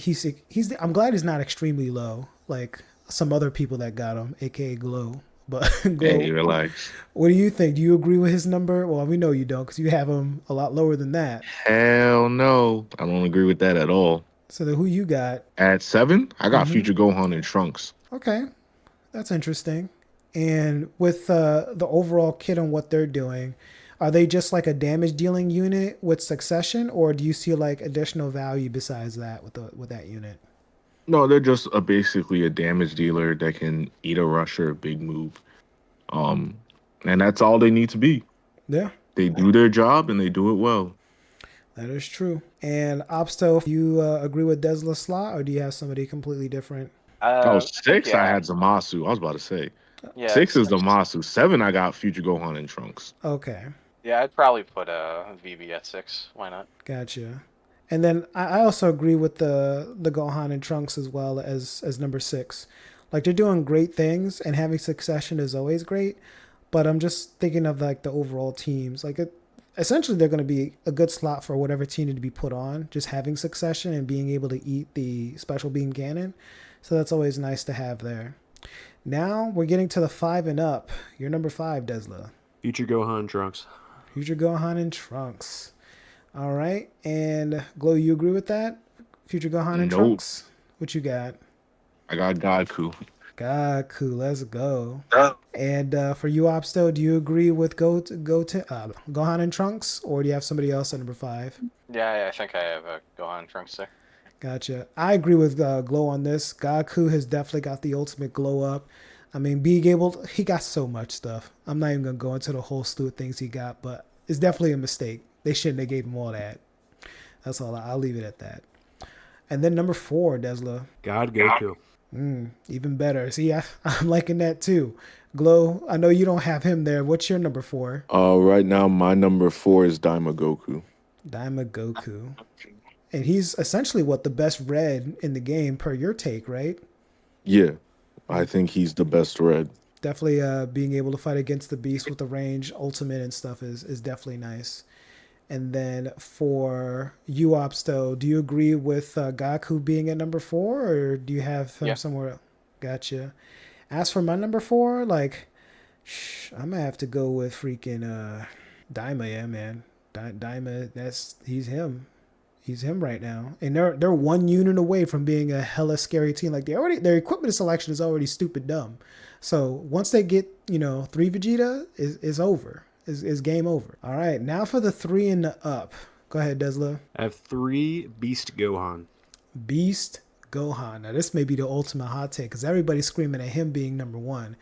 I'm glad he's not extremely low like some other people that got him, aka Glow. But Glow, Hey, relax. what do you think? Do you agree with his number? Well, we know you don't because you have him a lot lower than that. Hell no. I don't agree with that at all. So then who you got? At 7, I got future Gohan and Trunks. Okay. That's interesting. And with the overall kit and what they're doing, are they just like a damage dealing unit with succession, or do you see like additional value besides that with that unit? No, they're just basically a damage dealer that can eat a rush or a big move. And that's all they need to be. Yeah. They do their job and they do it well. That is true. And Opsto, you agree with Desla's slot, or do you have somebody completely different? Oh, I think, 6, I yeah. had Zamasu. I was about to say. Yeah, 6 is Zamasu. 7, I got Future Gohan and Trunks. Okay, yeah, I'd probably put VB at 6. Why not? gotcha. And then I also agree with the Gohan and Trunks as well as number 6. Like they're doing great things, and having Succession is always great. But I'm just thinking of like the overall teams. Like essentially, they're going to be a good slot for whatever team to be put on. Just having Succession and being able to eat the special beam cannon, so that's always nice to have there. Now we're getting to the 5 and up. You're number 5, Desla. Future Gohan Trunks. Future Gohan and Trunks. All right, and Glow, you agree with that? Future Gohan and Nope. Trunks. What you got? I got Goku. Goku, let's go. And for you, Opsto, do you agree with Gohan and Trunks, or do you have somebody else at number 5? Yeah, I think I have a Gohan Trunks there. Gotcha. I agree with Glow on this. Goku has definitely got the ultimate glow up. I mean, he got so much stuff. I'm not even gonna go into the whole slew of things he got, but it's definitely a mistake. They shouldn't have gave him all that. That's all. I'll leave it at that. And then number 4, Desla. God Goku. Even better. See, I'm liking that too. Glow, I know you don't have him there. What's your number 4? Right now, my number 4 is Daima Goku. Daima Goku. And he's essentially the best red in the game per your take, right? Yeah, I think he's the best red. Definitely being able to fight against the beast with the range, ultimate and stuff is definitely nice. And then for you, Opsto, do you agree with Gaku being at number 4, or do you have him somewhere else? Gotcha. As for my number 4, like, I'm gonna have to go with freaking Daima, yeah, man. Daima, he's him. He's him right now, and they're 1 unit away from being a hella scary team. Like their equipment selection is already stupid dumb. So once they get 3 Vegeta, is over. Is game over. All right, now for the 3 and the up. Go ahead, Desla. I have 3 Beast Gohan. Beast Gohan. Now this may be the ultimate hot take because everybody's screaming at him being number 1.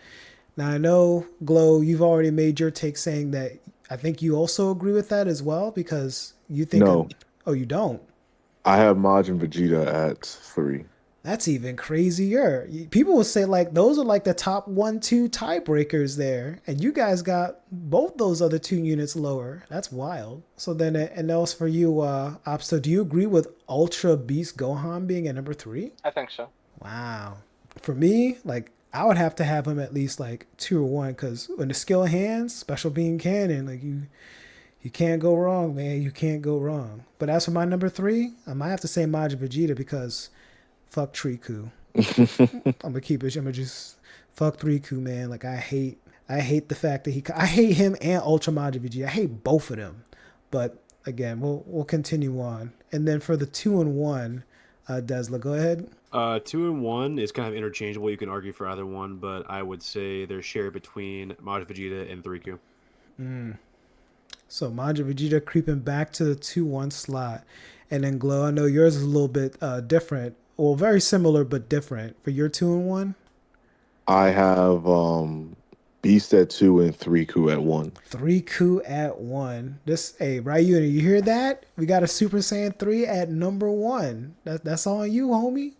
Now I know, Glow, you've already made your take saying that. I think you also agree with that as well because you think. No. Oh, you don't? I have Majin Vegeta at 3. That's even crazier. People will say like those are like the top 1-2 tiebreakers there, and you guys got both those other 2 units lower. That's wild. So then, and else for you, Opsto, do you agree with Ultra Beast Gohan being at number 3? I think so. Wow. For me, like I would have to have him at least like 2 or 1 because when the skill hands, special beam cannon, like you can't go wrong, man. You can't go wrong. But as for my number 3, I might have to say Majin Vegeta because fuck Triku. I'm gonna keep it. I'm gonna just fuck Riku, man. Like I hate the fact that I hate him and Ultra Majin Vegeta. I hate both of them. But again, we'll continue on. And then for the 2 and 1, Desla, go ahead. 2 and 1 is kind of interchangeable. You can argue for either one, but I would say they're shared between Majin Vegeta and Riku. So Majin Vegeta creeping back to the 2-1 slot. And then Glow, I know yours is a little bit different. Well, very similar but different. For your 2 and 1? I have Beast at 2 and 3Ku at 1. 3Ku at 1. Hey, Ryu, you hear that? We got a Super Saiyan 3 at number 1. That's on you, homie.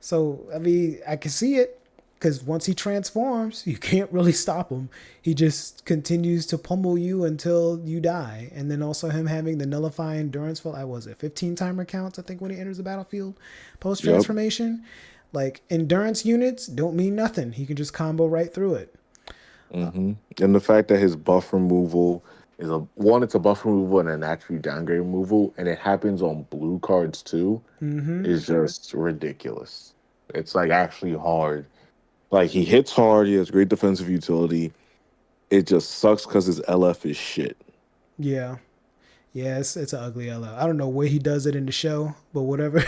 So, I mean, I can see it. Because once he transforms, you can't really stop him. He just continues to pummel you until you die. And then also him having the nullifying endurance for, 15 timer counts, I think, when he enters the battlefield post-transformation. Yep. Like, endurance units don't mean nothing. He can just combo right through it. And the fact that his buff removal is it's a buff removal and a naturally downgrade removal, and it happens on blue cards too, is just ridiculous. It's like actually hard. Like, he hits hard, he has great defensive utility. It just sucks because his LF is shit. Yeah. Yeah, it's an ugly LF. I don't know where he does it in the show, but whatever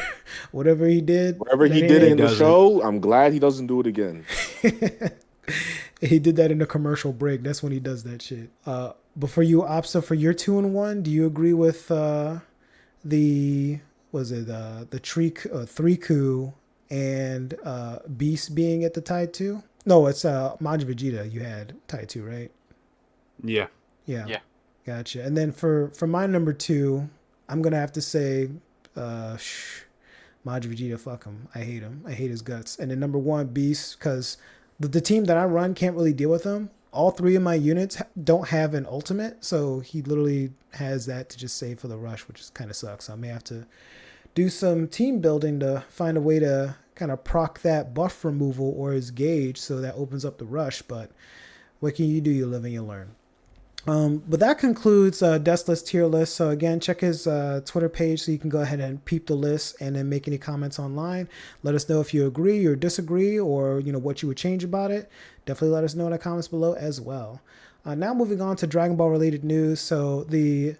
he did. Whatever he did in the show, I'm glad he doesn't do it again. He did that in the commercial break. That's when he does that shit. But for you, Opsa, for your 2 and 1, do you agree with the 3Ku and Beast being at the tied 2? No, it's Majin Vegeta you had tied 2, right? Yeah. Gotcha. And then for my number 2, I'm gonna have to say Majin Vegeta, fuck him. I hate him. I hate his guts. And then number 1, Beast, because the team that I run can't really deal with him. All 3 of my units don't have an ultimate, so he literally has that to just save for the rush, which is kind of sucks. So I may have to do some team building to find a way to kind of proc that buff removal or his gauge, so that opens up the rush. But what can you do? You live and you learn. But that concludes Desla's tier list. So again, check his Twitter page so you can go ahead and peep the list and then make any comments online. Let us know if you agree or disagree, or what you would change about it. Definitely let us know in the comments below as well. Now moving on to Dragon Ball related news. So the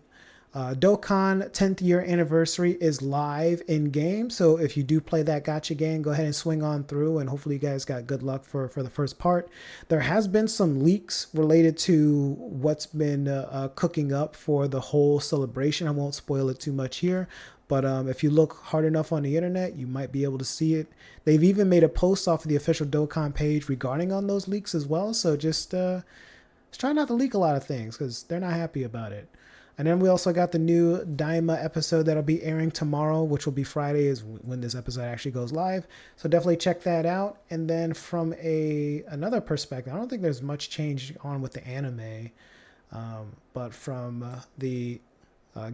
Dokkan 10th year anniversary is live in game. So if you do play that gacha game, go ahead and swing on through, and hopefully you guys got good luck for the first part. There has been some leaks related to what's been cooking up for the whole celebration. I won't spoil it too much here, but if you look hard enough on the internet, you might be able to see it. They've even made a post off of the official Dokkan page regarding on those leaks as well. So just try not to leak a lot of things, because they're not happy about it. And then we also got the new Daima episode that'll be airing tomorrow, which will be Friday is when this episode actually goes live. So definitely check that out. And then from another perspective, I don't think there's much change on with the anime. But from the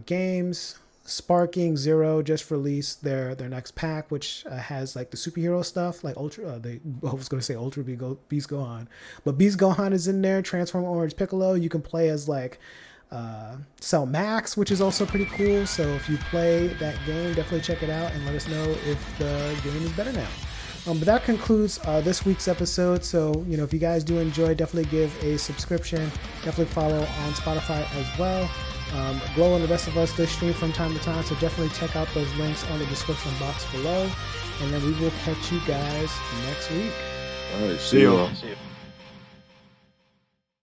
games, Sparking Zero just released their next pack, which has like the superhero stuff, like Ultra. I was going to say Ultra Beast Gohan, but Beast Gohan is in there. Transform Orange Piccolo. You can play as like Cell Max, which is also pretty cool. So if you play that game, definitely check it out and let us know if the game is better now. But that concludes this week's episode. So if you guys do enjoy, definitely give a subscription. Definitely follow on Spotify as well. Glow and the rest of us do stream from time to time, so definitely check out those links on the description box below, and then we will catch you guys next week. All right, see you all. See you.